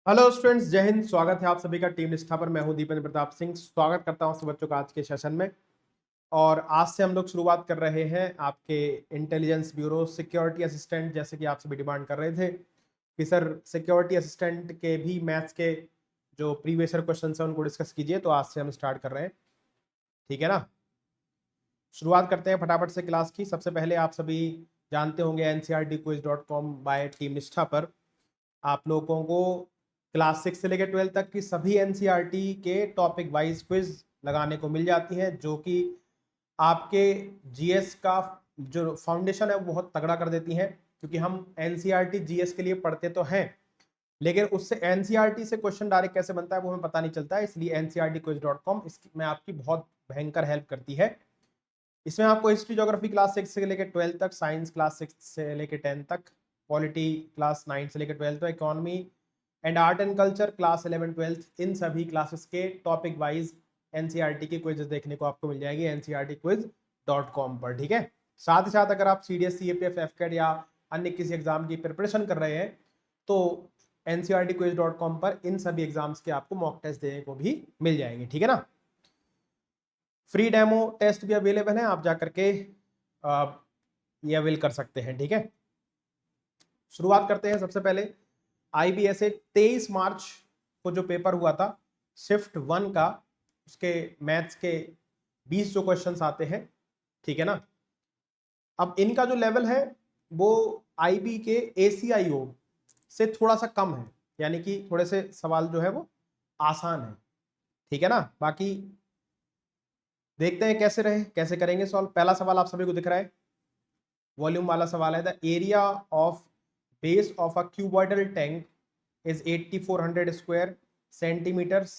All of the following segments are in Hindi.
हेलो स्टूडेंट्स, जय हिंद। स्वागत है आप सभी का टीम निष्ठा पर। मैं हूं दीपेंद्र प्रताप सिंह। स्वागत करता हूं सभी बच्चों का आज के सेशन में। और आज से हम लोग शुरुआत कर रहे हैं आपके इंटेलिजेंस ब्यूरो सिक्योरिटी असिस्टेंट। जैसे कि आप सभी डिमांड कर रहे थे कि सर सिक्योरिटी असिस्टेंट के भी मैथ्स के जो प्रीवियस ईयर क्वेश्चन है उनको डिस्कस कीजिए। तो आज से हम स्टार्ट कर रहे हैं, ठीक है ना। शुरुआत करते हैं फटाफट से क्लास की। सबसे पहले आप सभी जानते होंगे ncrtquiz.com बाय टीम निष्ठा पर आप लोगों को क्लास 6 से लेकर 12 तक की सभी एनसीईआरटी के टॉपिक वाइज क्विज लगाने को मिल जाती हैं, जो कि आपके जीएस का जो फाउंडेशन है वो बहुत तगड़ा कर देती हैं। क्योंकि हम एनसीईआरटी जीएस के लिए पढ़ते तो हैं, लेकिन उससे एनसीईआरटी से क्वेश्चन डायरेक्ट कैसे बनता है वो हमें पता नहीं चलता है। इसलिए ncrtquiz.com इसमें आपकी बहुत भयंकर हेल्प करती है। इसमें आपको हिस्ट्री ज्योग्राफी क्लास 6 से लेकर 12 तक, साइंस क्लास 6 से लेकर 10 तक, पॉलिटी क्लास 9 से लेकर 12 तक, economy and art and culture class 11 12, इन सभी क्लासेस के टॉपिक वाइज एनसीईआरटी की क्विज देखने को आपको मिल जाएगी ncrtquiz.com पर, ठीक है। साथ ही साथ अगर आप सीडीएस सीएपीएफ एफकेट या अन्य किसी एग्जाम की प्रिपरेशन कर रहे हैं तो ncrtquiz.com पर इन सभी एग्जाम्स के आपको मॉक टेस्ट देने को भी मिल जाएंगे, ठीक है ना। फ्री डेमो टेस्ट भी अवेलेबल है, आप जाकर के ये अवेल कर सकते हैं, ठीक है। शुरुआत करते हैं। सबसे पहले आईबीएसए 23 मार्च को जो पेपर हुआ था शिफ्ट 1 का, उसके मैथ्स के 20 जो क्वेश्चंस आते हैं, ठीक है ना। अब इनका जो लेवल है वो आईबी के एसीआईओ से थोड़ा सा कम है, यानी कि थोड़े से सवाल जो है वो आसान है, ठीक है ना। बाकी देखते हैं कैसे रहे, कैसे करेंगे सॉल्व। पहला सवाल आप सभी को दिख रहा है, वॉल्यूम वाला सवाल है। The area of base of a cuboidal tank is 8400 square centimeters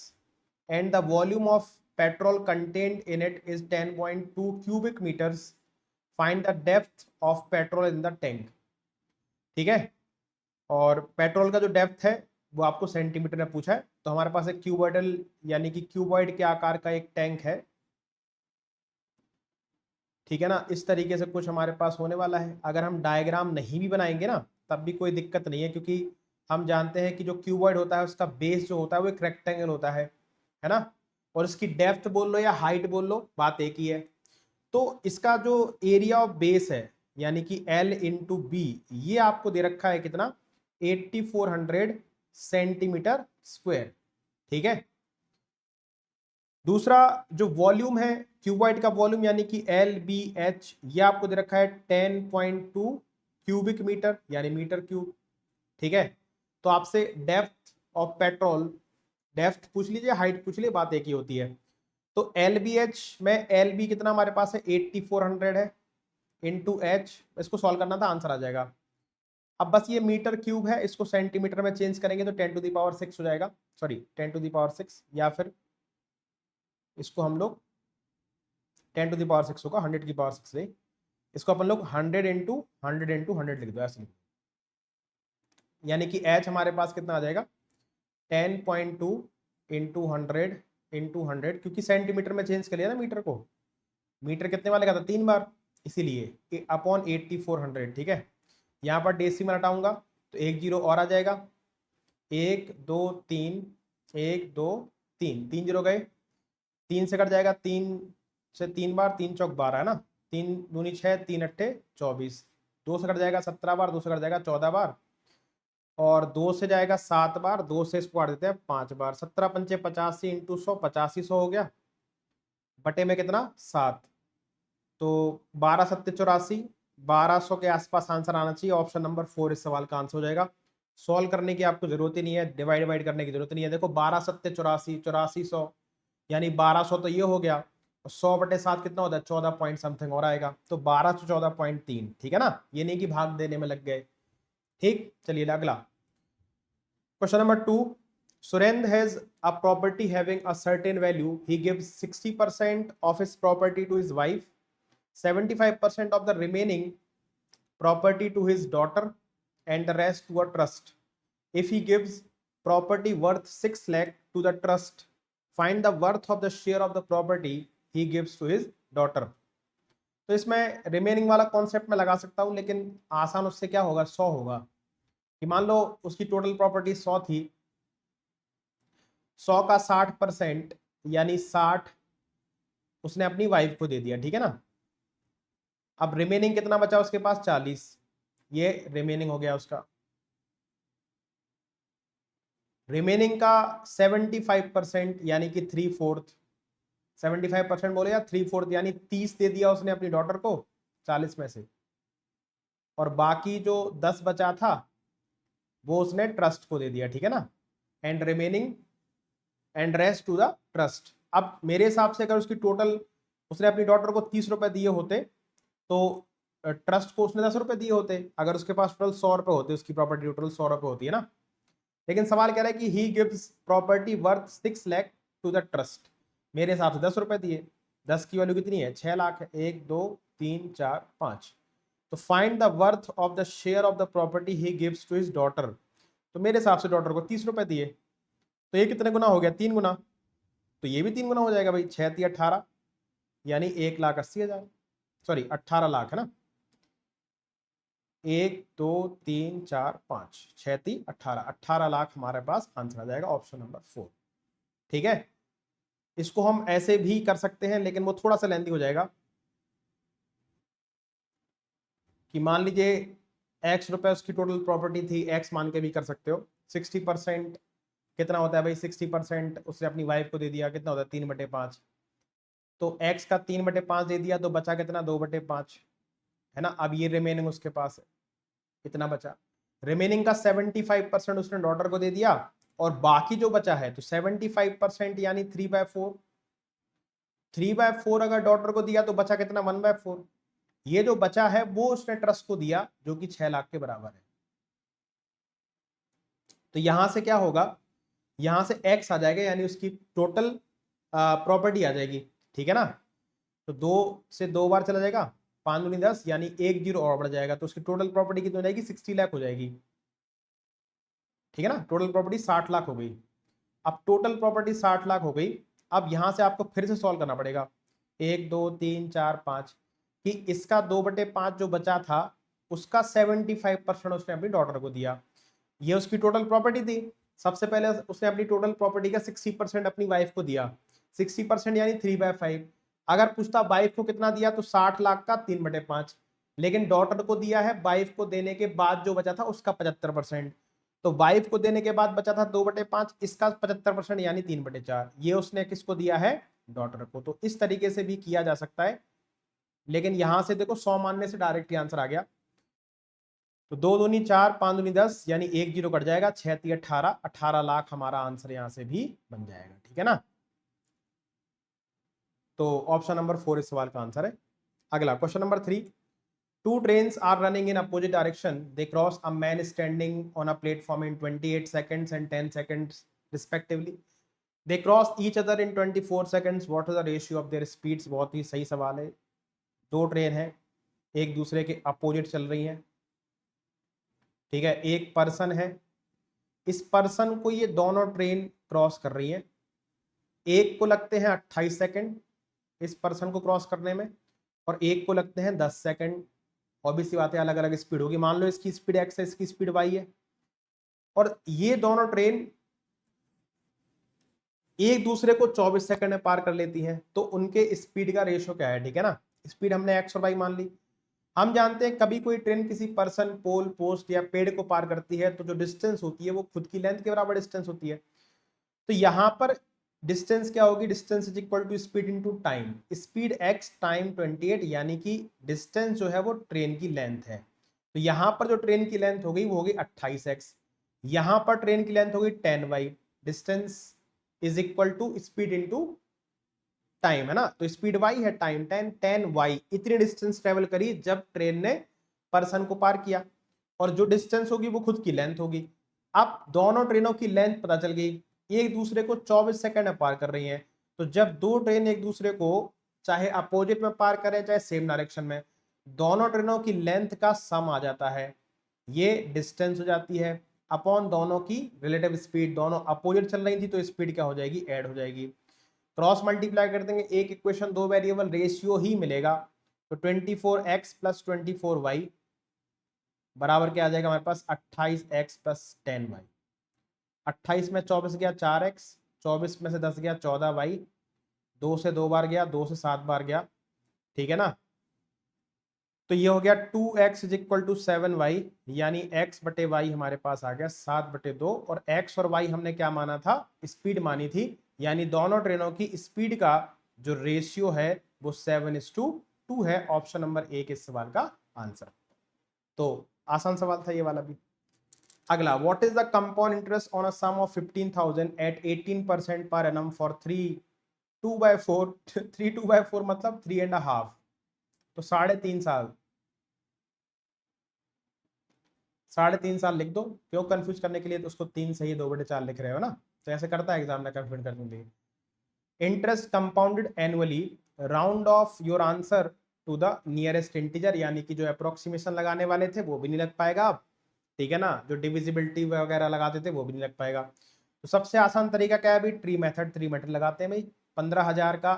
and the volume of petrol contained in it is 10.2 cubic meters. Find the depth of petrol in the tank, ठीक है। और पेट्रोल का जो डेप्थ है वो आपको सेंटीमीटर में पूछा है। तो हमारे पास एक क्यूबॉइडल यानी कि क्यूबॉइड के आकार का एक टैंक है, ठीक है ना। इस तरीके से कुछ हमारे पास होने वाला है। अगर हम डायग्राम नहीं भी बनाएंगे ना तब भी कोई दिक्कत नहीं है, क्योंकि हम जानते हैं कि जो क्यूबॉइड होता है उसका बेस जो होता है वो एक रेक्टेंगल होता है ना। और इसकी डेप्थ बोल लो या हाइट बोल लो, बात एक ही है। तो इसका जो एरिया ऑफ बेस है यानी कि L इंटू बी, ये आपको दे रखा है कितना, 8400 सेंटीमीटर स्क्वायर, ठीक है। दूसरा जो वॉल्यूम है क्यूबॉइड का वॉल्यूम यानी कि LBH, ये आपको दे रखा है 10.2 क्यूबिक मीटर यानी मीटर क्यूब, ठीक है। तो आपसे डेप्थ ऑफ पेट्रोल, डेप्थ पूछ लीजिए हाइट पूछ लीजिए, बात एक ही होती है। तो LBH में LB कितना हमारे पास है 8400 है, इंटू H, इसको सॉल्व करना था आंसर आ जाएगा। अब बस ये मीटर क्यूब है, इसको सेंटीमीटर में चेंज करेंगे तो 10 टू द पावर 6 हो जाएगा, सॉरी 10 टू द पावर 6, या फिर इसको हम लोग 10 टू द पावर 6 होगा, 100 की पावर 6 से इसको अपन लोग 100 लिख दो ऐसे, यानी कि H हमारे पास कितना आ जाएगा 10.2 इंटू 100, क्योंकि सेंटीमीटर में चेंज कर लिया ना मीटर को। मीटर कितने वाले का था 3 बार, इसीलिए अपॉन 8400, ठीक है। यहाँ पर डेसिमल हटाऊंगा तो 1 जीरो और आ जाएगा, 1 2 3, 1 2 3, 3 जीरो गए, 3 से कट जाएगा, 3 से 3 बार, 3 चौक 12 है ना, 3 दूनी 6, 3 अट्ठे 24, 2 से कट जाएगा 17 बार, 2 से कट जाएगा 14 बार, और 2 से जाएगा 7 बार, 2 से इसको काट देते हैं 5 बार, 17 पंचे 85 इंटू 100, 8500 हो गया, बटे में कितना 7, तो 12 सत्ते 84, 1200 के आसपास आंसर आना चाहिए। ऑप्शन नंबर 4 इस सवाल का आंसर हो जाएगा। सॉल्व करने की आपको जरूरत ही नहीं है, डिवाइड करने की जरूरत नहीं है। देखो 12 सत्ते 84, 8400 यानी 1200 तो ये हो गया, 100 बटे 7 कितना होता है 14 पॉइंट समथिंग और आएगा, तो 12 से 14.3, ठीक है ना। ये नहीं कि भाग देने में लग गए, ठीक। चलिए अगला question number 2। Surendra has a property having a certain value. He gives 60% of his property to his wife, 75% of the remaining property to his daughter, and the rest to a trust. If he gives property worth 6 lakh to the trust, find the worth of the share of the property he gives to his daughter. तो इसमें रिमेनिंग वाला कॉन्सेप्ट में लगा सकता हूं, लेकिन आसान उससे क्या होगा 100 होगा। कि मान लो उसकी टोटल प्रॉपर्टी 100 थी, 100 का 60% यानी 60 उसने अपनी वाइफ को दे दिया, ठीक है ना। अब रिमेनिंग कितना बचा उसके पास, 40, ये रिमेनिंग हो गया उसका। रिमेनिंग का 75% यानी कि 3/4, 75% बोले या 3/4 यानी 30 दे दिया उसने अपनी डॉटर को 40 में से, और बाकी जो 10 बचा था वो उसने ट्रस्ट को दे दिया, ठीक है ना। And remaining and rest to the trust. अब मेरे हिसाब से अगर उसकी टोटल, उसने अपनी डॉटर को 30 रुपए दिए होते तो ट्रस्ट को उसने 10 रुपए दिए होते, अगर उसके पास टोटल 100 रुपए होते, उसकी प्रॉपर्टी टोटल 100 रुपए होती है ना। लेकिन सवाल कह रहा है कि he gives property worth 6 lakh to the trust. मेरे हिसाब से 10 रुपए दिए, 10 की वैल्यू कितनी है, 6 लाख है, 1 2 3 4 5। तो find the worth of the share of the property he gives to his daughter. तो मेरे हिसाब से डॉटर को 30 रुपए दिए, तो ये कितने गुना हो गया, 3 गुना। तो ये भी 3 गुना हो जाएगा भाई, 6 3 18 यानी 1,80,000, सॉरी 18 लाख है ना। 1 2 3 4 5 6 3 18, 18 लाख हमारे पास आंसर आ जाएगा, ऑप्शन नंबर 4, ठीक है। इसको हम ऐसे भी कर सकते हैं लेकिन वो थोड़ा सा लेंथी हो जाएगा, कि मान लीजिए एक्स रुपए उसकी टोटल प्रॉपर्टी थी, एक्स मान के भी कर सकते हो। 60% कितना होता है भाई, 60% उसने अपनी वाइफ को दे दिया, कितना होता है 3/5। तो एक्स का 3/5 दे दिया तो बचा कितना, 2/5 है ना। अब ये रिमेनिंग उसके पास है, कितना बचा, रिमेनिंग का 75% उसने डॉटर को दे दिया, और बाकी जो बचा है तो 75% यानी 3/4, 3/4 अगर डॉटर को दिया तो बचा कितना, 1/4। ये जो बचा है वो उसने ट्रस्ट को दिया, जो कि 6 लाख के बराबर है। तो यहां से क्या होगा, यहां से एक्स आ जाएगा, यानी उसकी टोटल प्रॉपर्टी आ जाएगी, ठीक है ना। तो 2 से 2 बार चला जाएगा, 5 दूनी 10 यानी 1 जीरो और बढ़ जाएगा, तो उसकी टोटल प्रॉपर्टी कितनी हो जाएगी, 60 लाख हो जाएगी, ठीक है ना। टोटल प्रॉपर्टी 60 लाख हो गई। अब टोटल प्रॉपर्टी 60 लाख हो गई। अब यहां से आपको फिर से सॉल्व करना पड़ेगा, 1 2 3 4 5, कि इसका 2/5 जो बचा था उसका 75% उसने अपनी डॉटर को दिया। ये उसकी टोटल प्रॉपर्टी थी। सबसे पहले उसने अपनी टोटल प्रॉपर्टी का 60% अपनी वाइफ को दिया, 60% यानी 3/5। अगर पूछता वाइफ को कितना दिया तो 60 लाख का 3/5, लेकिन डॉटर को दिया है वाइफ को देने के बाद जो बचा था उसका 75%। तो वाइफ को देने के बाद बचा था 2/5, इसका 75% यानी 3/4, ये उसने किसको दिया है, डॉटर को। तो इस तरीके से भी किया जा सकता है, लेकिन यहां से देखो 100 मानने से डायरेक्ट आंसर आ गया। तो 2 दूनी 4 5 दूनी 10 यानी 1 जीरो कट जाएगा, 6 3 18, 18 लाख हमारा आंसर यहां से भी बन जाएगा, ठीक है ना। तो ऑप्शन नंबर 4 इस सवाल का आंसर है। अगला question number 3, two trains are running in opposite direction, they cross a man standing on a platform in 28 seconds and 10 seconds respectively, they cross each other in 24 seconds, what is the ratio of their speeds। बहुत ही सही सवाल है। दो ट्रेन है, एक दूसरे के अपोजिट चल रही हैं, ठीक है। एक पर्सन है, इस पर्सन को ये दोनों ट्रेन क्रॉस कर रही हैं, एक को लगते हैं 28 सेकंड इस पर्सन को क्रॉस करने में, और एक को लगते हैं 10 सेकंड। ऑब्वियसली बात है, अलग अलग स्पीड होगी। मान लो इसकी स्पीड एक्स है, इसकी स्पीड वाई है, और ये दोनों ट्रेन एक दूसरे को 24 सेकंड में पार कर लेती हैं, तो उनके स्पीड का रेशियो क्या है, ठीक है ना। स्पीड हमने एक्स और वाई मान ली। हम जानते हैं कभी कोई ट्रेन किसी पर्सन, पोल, पोस्ट या पेड़ को पार करती है तो जो डिस्टेंस होती है वो खुद की लेंथ के बराबर डिस्टेंस होती है। तो यहां पर डिस्टेंस क्या होगी, distance is equal to speed into time, speed x time 28, यानी कि डिस्टेंस जो है वो ट्रेन की लेंथ है। तो यहां पर जो ट्रेन की लेंथ हो गई वो होगी 28x, यहां पर ट्रेन की लेंथ होगी 10y, distance is equal to speed into time, है ना। तो स्पीड y है, टाइम 10, 10y, इतनी डिस्टेंस ट्रेवल करी जब ट्रेन ने पर्सन को पार किया, और जो डिस्टेंस होगी वो खुद की लेंथ होगी। अब दोनों ट्रेनों की लेंथ पता चल गई, एक दूसरे को 24 सेकंड में पार कर रही हैं। तो जब दो ट्रेन एक दूसरे को चाहे अपोजिट में पार करें चाहे सेम डायरेक्शन में, दोनों ट्रेनों की लेंथ का सम आ जाता है, ये डिस्टेंस हो जाती है अपॉन दोनों की रिलेटिव स्पीड। दोनों अपोजिट चल रही थी तो स्पीड क्या हो जाएगी, ऐड हो जाएगी। क्रॉस मल्टीप्लाई कर देंगे, एक इक्वेशन दो वेरिएबल रेशियो ही मिलेगा। तो 24x प्लस 24y बराबर क्या आ जाएगा हमारे पास, 28x प्लस 10y। 28 में 24 गया 4x, 24 में से 10 गया 14 वाई, 2 से 2 बार गया, 2 से 7 बार गया, ठीक है ना। तो ये हो गया 2x is equal to 7y, यानी x बटे वाई हमारे पास आ गया 7/2, और x और y हमने क्या माना था, स्पीड मानी थी, यानी दोनों ट्रेनों की स्पीड का जो रेशियो है वो 7:2 है। ऑप्शन नंबर ए के इस सवाल का आंसर। तो आसान सवाल था ये वाला भी। अगला, what is the compound interest on a sum of 15,000 at 18% per annum for 3/4 3/4 मतलब 3.5, तो 3.5 साल, 3.5 साल लिख दो। क्यों कंफ्यूज करने के लिए, तो उसको 3 सही 2/4 लिख रहे हो ना, तो ऐसे करता है एग्जाम में कंफ्यूज करने के लिए। Interest compounded annually, round off your answer to the nearest integer, यानी कि जो अप्रोक्सीमेशन लगाने वाले थे वो भी नहीं लग पाएगा आप, ठीक है ना, जो डिविजिबिलिटी वगैरह लगाते थे वो भी नहीं लग पाएगा। तो सबसे आसान तरीका क्या है भाई, ट्री मेथड लगाते हैं भाई। 15,000 का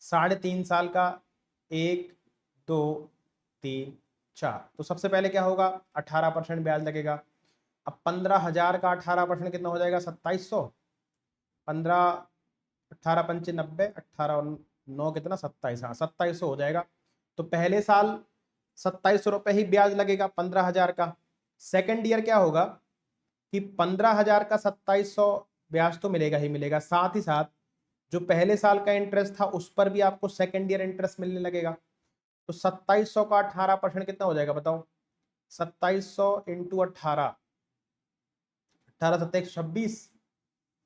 3.5 साल का, 1 2 3 4, तो सबसे पहले क्या होगा, 18% ब्याज लगेगा। अब 15,000 का 18% कितना हो जाएगा, 2700। 15 18 पंचे 90, 18 और 9 कितना, 27, हाँ 2700 हो जाएगा। तो पहले साल 2700 रुपये ही ब्याज लगेगा 15,000 का। सेकेंड ईयर क्या होगा कि 15,000 का 2700 ब्याज तो मिलेगा ही मिलेगा, साथ ही साथ जो पहले साल का इंटरेस्ट था उस पर भी आपको सेकेंड ईयर इंटरेस्ट मिलने लगेगा। तो 2700 का 18% कितना हो जाएगा बताओ, 2700 इंटू 18, 18 7 26,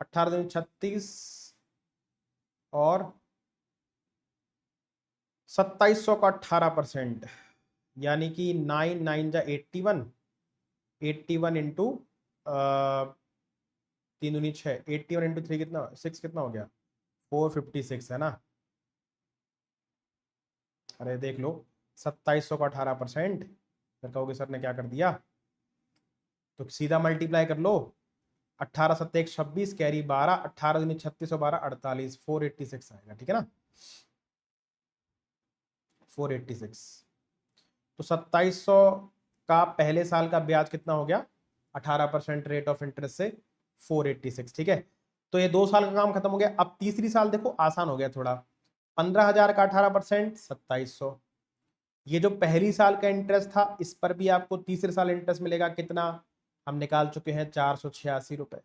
18 36, और 2700 का 18%, यानी कि 9 9 जा 81, 81 इंटू 3 दूनी 6, 81 इंटू 3 कितना, 6 कितना हो गया, 456 है ना। अरे देख लो, 2700 का 18%, फिर कहोगे सर ने क्या कर दिया, तो सीधा मल्टीप्लाई कर लो। 18 7 26, कैरी 12, 18 दूनी 36 और 12 48, 486 आएगा, ठीक है ना, 486। तो 2700 का पहले साल का ब्याज कितना हो गया, 18% रेट ऑफ इंटरेस्ट से 486, ठीक है। तो ये 2 साल का काम खत्म हो गया। अब तीसरी साल देखो आसान हो गया थोड़ा, 15,000 का 18% 2700, ये जो पहली साल का इंटरेस्ट था इस पर भी आपको तीसरे साल इंटरेस्ट मिलेगा, कितना हम निकाल चुके हैं, 486 रुपए।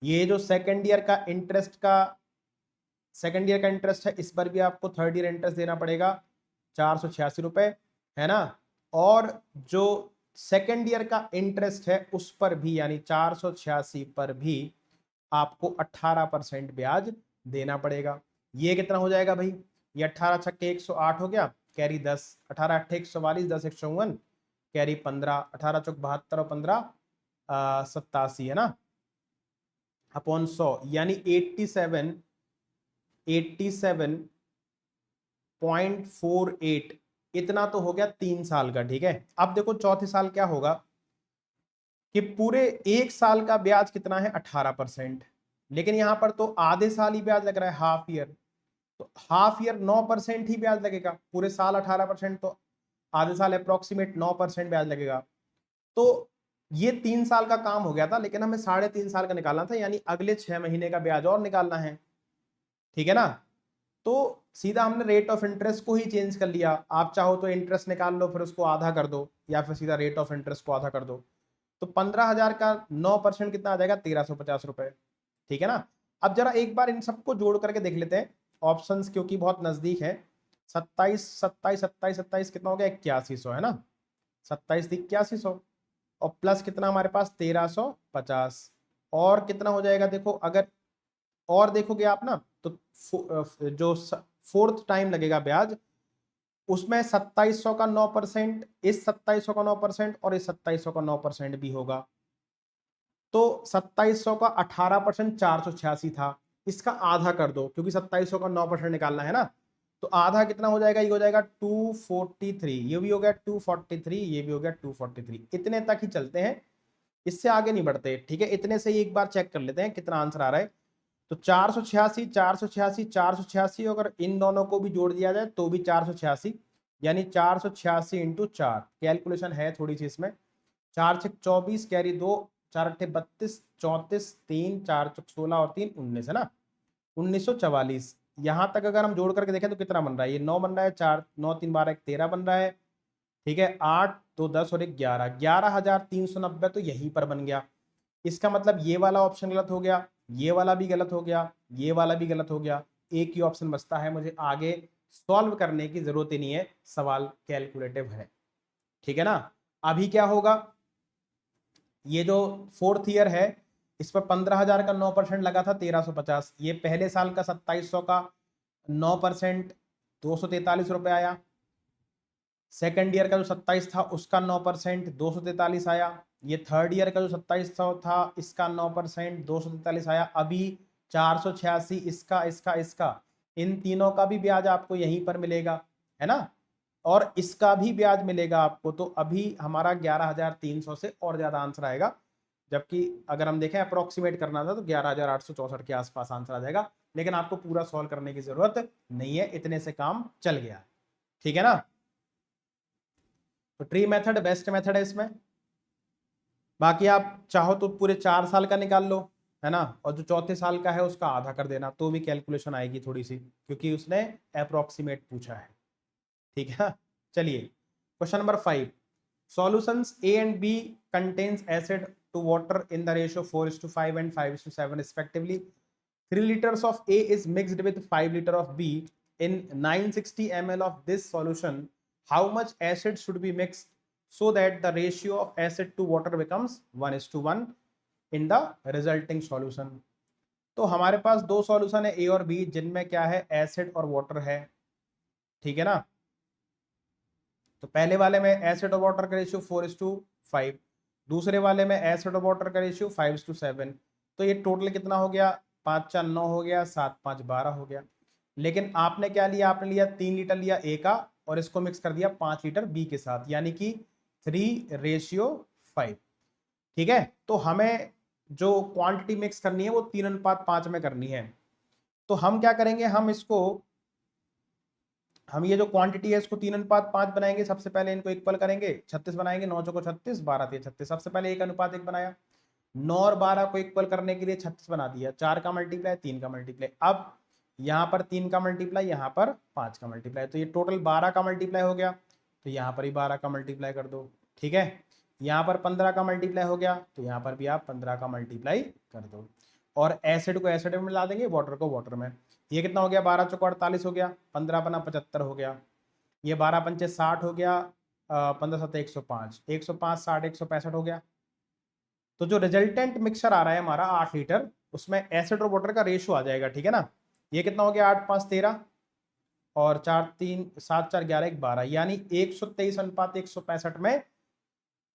ये जो सेकेंड ईयर का इंटरेस्ट है इस पर भी आपको थर्ड ईयर इंटरेस्ट देना पड़ेगा, 486 रुपए, है ना। और जो सेकेंड ईयर का इंटरेस्ट है उस पर भी, यानी 486 पर भी आपको 18% ब्याज देना पड़ेगा। ये कितना हो जाएगा भाई, ये 18 छक्के 108 हो गया, कैरी 10, 18 8 144, 10 154, कैरी 15, 18 चौक 72 और 15 87, है ना, अपॉन 100, यानी 87.48 इतना तो हो गया 3 साल का, ठीक है। अब देखो चौथे साल क्या होगा कि पूरे 1 साल का ब्याज कितना है, 18%, लेकिन यहां पर तो आधे साल ही ब्याज लग रहा है, हाफ ईयर, तो हाफ ईयर 9% ही ब्याज लगेगा, पूरे साल 18%, तो आधे साल अप्रोक्सीमेट 9% ब्याज लगेगा। तो ये 3 साल का काम हो गया था, लेकिन हमें 3.5 साल का निकालना था, यानी अगले 6 महीने का ब्याज और निकालना है, ठीक है ना। तो सीधा हमने रेट ऑफ इंटरेस्ट को ही चेंज कर लिया। आप चाहो तो इंटरेस्ट निकाल लो फिर उसको आधा कर दो, या फिर सीधा रेट ऑफ इंटरेस्ट को आधा कर दो। तो 15,000 का 9% कितना आ जाएगा, 1350 रुपए, ठीक है ना। अब जरा एक बार इन सबको जोड़ करके देख लेते हैं ऑप्शंस, क्योंकि बहुत नजदीक है। 27 27 27 27 कितना हो गया, 8100, है ना, 27 8100, और प्लस कितना हमारे पास 1350, और कितना हो जाएगा देखो, अगर और देखोगे आप ना तो जो फोर्थ टाइम लगेगा ब्याज, उसमें 2700 का 9%, इस 2700 का 9% और इस 2700 का 9% भी होगा। तो 2700 का 18% 486 था, इसका आधा कर दो, क्योंकि 2700 का 9% निकालना है ना। तो आधा कितना हो जाएगा, ये हो जाएगा 243, ये भी हो गया 243, ये भी हो गया 243, इतने तक ही चलते हैं, इससे आगे नहीं बढ़ते, ठीक है। इतने से ही एक बार चेक कर लेते हैं कितना आंसर आ रहा है। तो 486 486 486, अगर इन दोनों को भी जोड़ दिया जाए तो भी 486, यानी 486 इंटू 4, कैलकुलेशन है थोड़ी सी इसमें, 4 6 24, कैरी 2, 4 अट्ठे 32, 34, 3 4 चौक 16 और 3 19 है ना, 1944। यहाँ तक अगर हम जोड़ करके देखें तो कितना बन रहा है, ये 9 बन रहा है, 4 9 3 12 1 13 बन रहा है, ठीक है, 8 2 10 और 1 11, 11,390 तो यहीं पर बन गया। इसका मतलब ये वाला ऑप्शन गलत हो गया, ये वाला भी गलत हो गया, ये वाला भी गलत हो गया, एक ही ऑप्शन बचता है, मुझे आगे सॉल्व करने की जरूरत ही नहीं है, सवाल कैलकुलेटिव है, ठीक है ना। अभी क्या होगा, ये जो फोर्थ ईयर है इस पर 15,000 का 9% लगा था 1350, ये पहले साल का 2700 का 9% 243 रुपये आया, सेकेंड ईयर का जो 27 था उसका 9% 243 आया, ये थर्ड ईयर का जो 2700 था इसका 9% 243 आया, अभी 486 इसका इसका इसका, इन तीनों का भी ब्याज आपको यहीं पर मिलेगा, है ना, और इसका भी ब्याज मिलेगा आपको। तो अभी हमारा 11,300 से और ज्यादा आंसर आएगा, जबकि अगर हम देखें अप्रोक्सीमेट करना था तो 11,864 के आसपास आंसर आ जाएगा, लेकिन आपको पूरा सॉल्व करने की जरूरत नहीं है, इतने से काम चल गया, ठीक है ना। तो ट्री मेथड बेस्ट मेथड है इसमें। बाकी आप चाहो तो पूरे 4 साल का निकाल लो, है ना, और जो चौथे साल का है उसका आधा कर देना, तो भी कैलकुलेशन आएगी थोड़ी सी, क्योंकि उसने अप्रोक्सीमेट पूछा है, ठीक है ना। चलिए question number 5, solutions A and B contains acid to water in the ratio 4:5 and 5:7 respectively. 3 liters of A is mixed with 5 liters of B. In 960 ml of this solution, how much acid should be mixed so that the ratio of acid to water becomes 1:1 in the resulting solution? तो हमारे पास दो सॉल्यूशन है A और B, जिनमें क्या है, एसिड और वाटर है, ठीक है ना। तो पहले वाले में एसिड और वाटर का रेशियो 4:5, दूसरे वाले में एसिड और वाटर का रेशियो 5:7, तो ये टोटल कितना हो गया, 5 4 9 हो गया, 7 5 12 हो गया। लेकिन आपने क्या लिया, आपने लिया 3 लीटर लिया ए का और इसको मिक्स कर दिया 5 लीटर बी के साथ, यानी कि 3:5, ठीक है। तो हमें जो क्वांटिटी मिक्स करनी है वो 3:5 में करनी है। तो हम क्या करेंगे, हम ये जो क्वांटिटी है इसको 3:5 बनाएंगे, सबसे पहले इनको इक्वल करेंगे, 36 बनाएंगे, 9 चौको 36, 12 तिया 36, सबसे पहले 1:1 बनाया, 9 और 12 को इक्वल करने के लिए 36 बना दिया, 4 का मल्टीप्लाई 3 का मल्टीप्लाई, अब यहाँ पर 3 का मल्टीप्लाई, यहाँ पर 5 का मल्टीप्लाई, तो ये टोटल 12 का मल्टीप्लाई हो गया, तो यहाँ पर ही 12 का मल्टीप्लाई कर दो, ठीक है। यहाँ पर 15 का मल्टीप्लाई हो गया, तो यहाँ पर भी आप 15 का मल्टीप्लाई कर दो, और एसिड को एसिड में मिला देंगे, वाटर को वाटर में। ये कितना हो गया, 12 चौको 48 हो गया, 15 बना 75 हो गया, ये 12 पंचे 60 हो गया, 15 7 105, 105 60 165 हो गया। तो जो रिजल्टेंट मिक्सचर आ रहा है हमारा 8 लीटर, उसमें एसिड और वाटर का रेशियो आ जाएगा, ठीक है ना। ये कितना हो गया, 8 5 13 और 4 3 7 4 11 1 12, यानी 123:165 में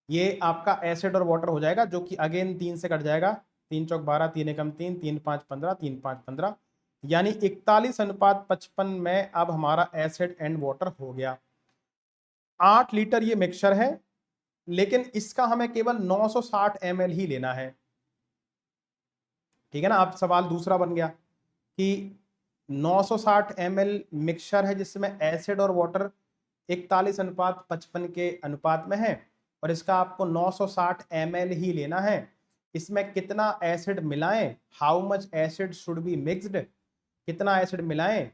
ये आपका एसिड और वाटर हो जाएगा, जो कि अगेन 3 से कट जाएगा, 3 चौक 12, 3 एकम 3, 3 5 15, 3 5 15, यानी 41:55 में अब हमारा एसिड एंड वाटर हो गया। 8 लीटर ये मिक्सचर है, लेकिन इसका हमें केवल 960 ml ही लेना है, ठीक है ना। अब सवाल दूसरा बन गया कि 960 ml मिक्सचर है जिसमें एसिड और वाटर 41:55 के अनुपात में है, और इसका आपको 960 ml ही लेना है। इसमें कितना एसिड मिलाएं, how much acid should be mixed, कितना एसिड मिलाएं,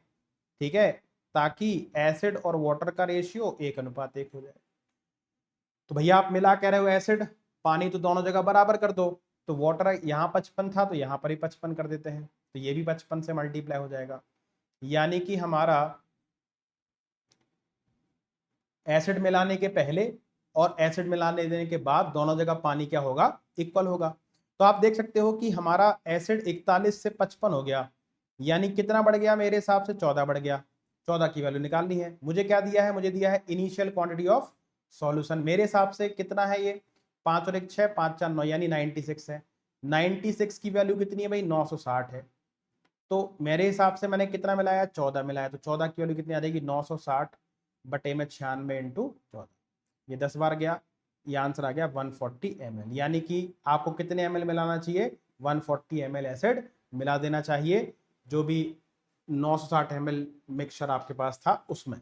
ठीक है, ताकि एसिड और वाटर का रेशियो 1:1 हो जाए। तो भैया आप मिला कह रहे हो एसिड, पानी तो दोनों जगह बराबर कर दो, तो वाटर यहाँ 55 था तो यहाँ पर ही 55 कर देते हैं, तो ये भी 55 से मल्टीप्लाई हो जाएगा, यानी कि हमारा एसिड मिलाने के पहले और एसिड मिलाने देने के बाद दोनों जगह पानी क्या होगा, इक्वल होगा। तो आप देख सकते हो कि हमारा एसिड 41 से 55 हो गया, यानी कितना बढ़ गया, मेरे हिसाब से 14 बढ़ गया। 14 की वैल्यू निकालनी है, मुझे क्या दिया है, मुझे दिया है इनिशियल क्वांटिटी ऑफ सॉल्यूशन, मेरे हिसाब से कितना है ये, 5 और 1 6, 5 4 9, यानी 96 है। 96 की वैल्यू कितनी है भाई, 960 है। तो मेरे हिसाब से मैंने कितना मिलाया, 14 मिलाया, तो 14 की वैल्यू कितनी आ जाएगी, 960 बटे में 96 इंटू 14, ये 10 बार गया, ये आंसर आ गया 140 ml, यानी कि आपको कितने ml मिलाना चाहिए, 140 ml एसिड मिला देना चाहिए, जो भी 960 ml मिक्सचर आपके पास था उसमें।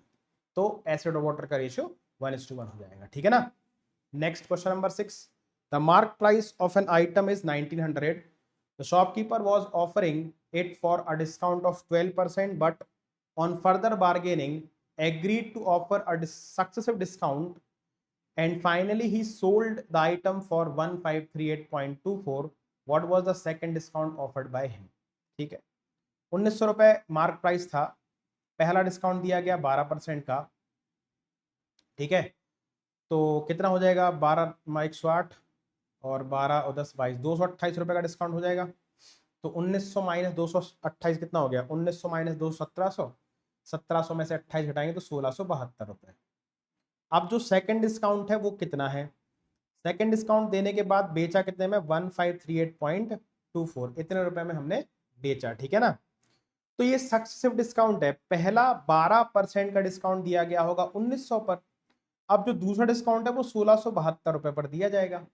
तो एसिड और वाटर का रेशियो 1:1 हो जाएगा, ठीक है ना। Next question number 6, the mark price of an item is 1900. The shopkeeper was offering it for a discount of 12%, but on further bargaining agreed to offer a successive discount, and finally he sold the item for 1538.24. What was the second discount offered by him? ठीक है, 1900 रुपए मार्क प्राइस था, पहला डिस्काउंट दिया गया 12% का, ठीक है, तो कितना हो जाएगा, 12 108 और 12 और 10 22, 228 रुपए का डिस्काउंट हो जाएगा। तो 1900 माइनस 228 कितना हो गया, 1900 माइनस 2 1700, 1700 में से 28 घटाएंगे तो 1672 रुपए। अब जो सेकंड डिस्काउंट है वो कितना है, सेकंड डिस्काउंट देने के बाद बेचा कितने में, 1538.24, इतने रुपए में हमने बेचा, ठीक है ना। तो ये सक्सेसिव डिस्काउंट है, पहला 12% का डिस्काउंट दिया गया होगा 1900 पर, अब जो दूसरा डिस्काउंट है वो 1672 रुपए पर दिया जाएगा।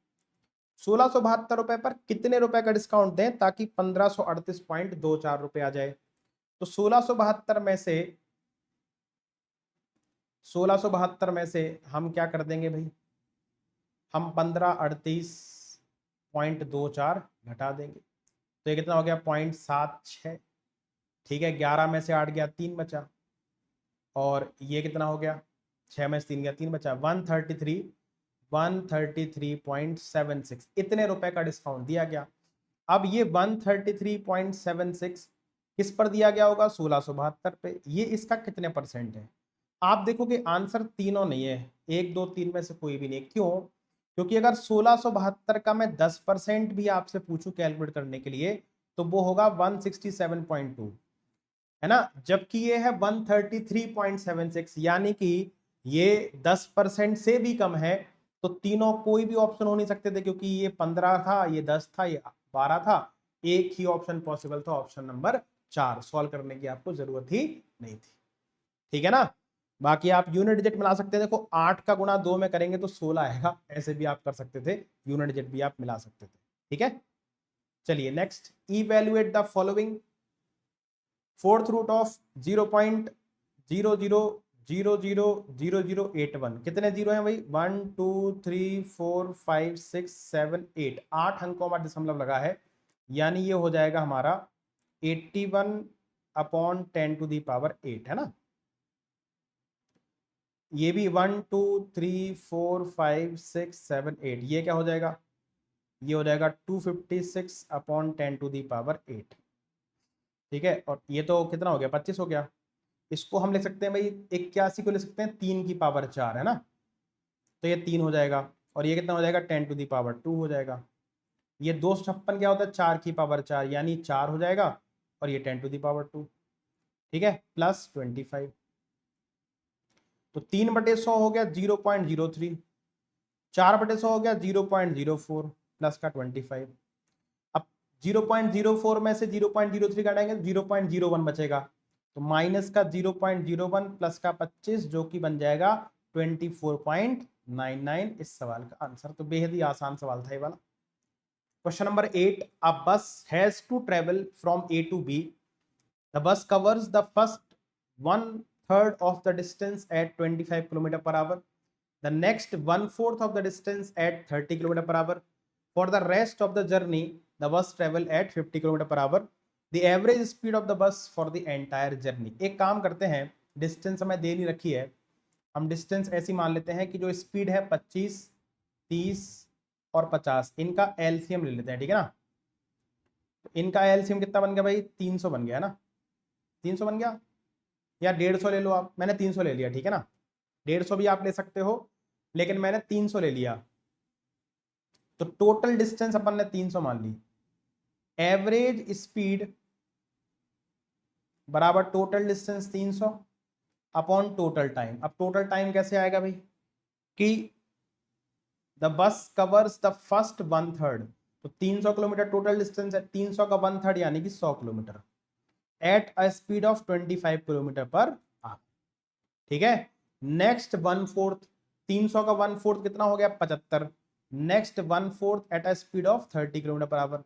1672 रुपए पर कितने रुपए का डिस्काउंट दें ताकि 1538.24 रुपए आ जाए। तो 1672 में से 1672 में से हम क्या कर देंगे भाई, हम 1538.24 घटा देंगे, तो ये कितना हो गया, 0.76, ठीक है, 11 में से 8 गया 3 बचा, और ये कितना हो गया, 6 में से 3 गया 3 बचा, 133.76, इतने रुपए का डिस्काउंट दिया गया। अब ये 133.76 किस पर दिया गया होगा, 1672 पे, ये इसका कितने परसेंट है। आप देखोगे आंसर तीनों नहीं है, 1 2 3 में से कोई भी नहीं, क्यों, क्योंकि अगर 1672 का मैं 10% भी आपसे पूछूं कैलकुलेट करने के लिए तो वो होगा 167.2, है ना, जबकि ये है 133.76, यानी कि ये 10% से भी कम है। तो तीनों कोई भी ऑप्शन हो नहीं सकते थे, क्योंकि ये 15 था, ये 10 था, ये 12 था, एक ही ऑप्शन पॉसिबल था, ऑप्शन नंबर 4, सॉल्व करने की आपको जरूरत ही नहीं थी, ठीक है ना। बाकी आप यूनिट डिजिट मिला सकते हैं, देखो 8 का गुणा 2 में करेंगे तो 16 आएगा, ऐसे भी आप कर सकते थे, यूनिट डिजिट भी आप मिला सकते थे, ठीक है। चलिए next, evaluate the following, fourth root of 0.00000081, कितने जीरो हैं भाई, 1 2 3 4 5 6 7 8, 8 अंकों में दशमलव लगा है, यानी ये हो जाएगा हमारा 81/10⁸, है ना। ये भी 1 2 3 4 5 6 7 8, ये क्या हो जाएगा, ये हो जाएगा 256/10⁸, ठीक है, और ये तो कितना हो गया, 25 हो गया। इसको हम लिख सकते हैं भाई, 81 को लिख सकते हैं 3⁴, है ना, तो ये 3 हो जाएगा, और ये कितना हो जाएगा, 10⁻² हो जाएगा। ये 256 क्या होता है, 4⁴, यानी 4 हो जाएगा, और ये 10⁻², ठीक है, प्लस 25, तो 3/100 हो गया 0.03, 4/100 हो गया 0.04 प्लस का 25। अब 0.04 में से 0.03 काटेंगे तो 0.01 बचेगा, तो माइनस का 0.01 प्लस का 25, जो कि बन जाएगा 24.99, इस सवाल का आंसर। तो बेहद ही आसान सवाल था ये वाला। Question number 8, a bus has to travel from A to B, the bus covers the first 1/3 of the distance at 25 km per hour, the next 1/4 of the distance at 30 km per hour. For the rest of the journey, the bus travel at 50 km per hour. The average speed of the bus for the entire journey. एक काम करते हैं, डिस्टेंस हमें दे नहीं रखी है, हम डिस्टेंस ऐसी मान लेते हैं कि जो स्पीड है 25 30 और 50, इनका एलसीएम ले लेते हैं, ठीक है ना। तो इनका एलसीएम कितना बन गया भाई, 300 बन गया, है ना, 300 बन गया, या 150 ले लो आप, मैंने 300 ले लिया, ठीक है ना, 150 भी आप ले सकते हो, लेकिन मैंने 300 ले लिया। तो टोटल डिस्टेंस अपन ने 300 मान ली, एवरेज स्पीड बराबर total distance 300 upon total time. अब टोटल टाइम कैसे आएगा भाई, कि the bus covers the first 1/3, तो 300 किलोमीटर टोटल डिस्टेंस है, 300 का 1/3 यानी कि 100 kilometre, at a speed of 25 kilometre per hour, ठीक है। नेक्स्ट 1/4, 300 का 1/4 कितना हो गया, 75, next 1/4 at a speed of 30 kilometre per hour,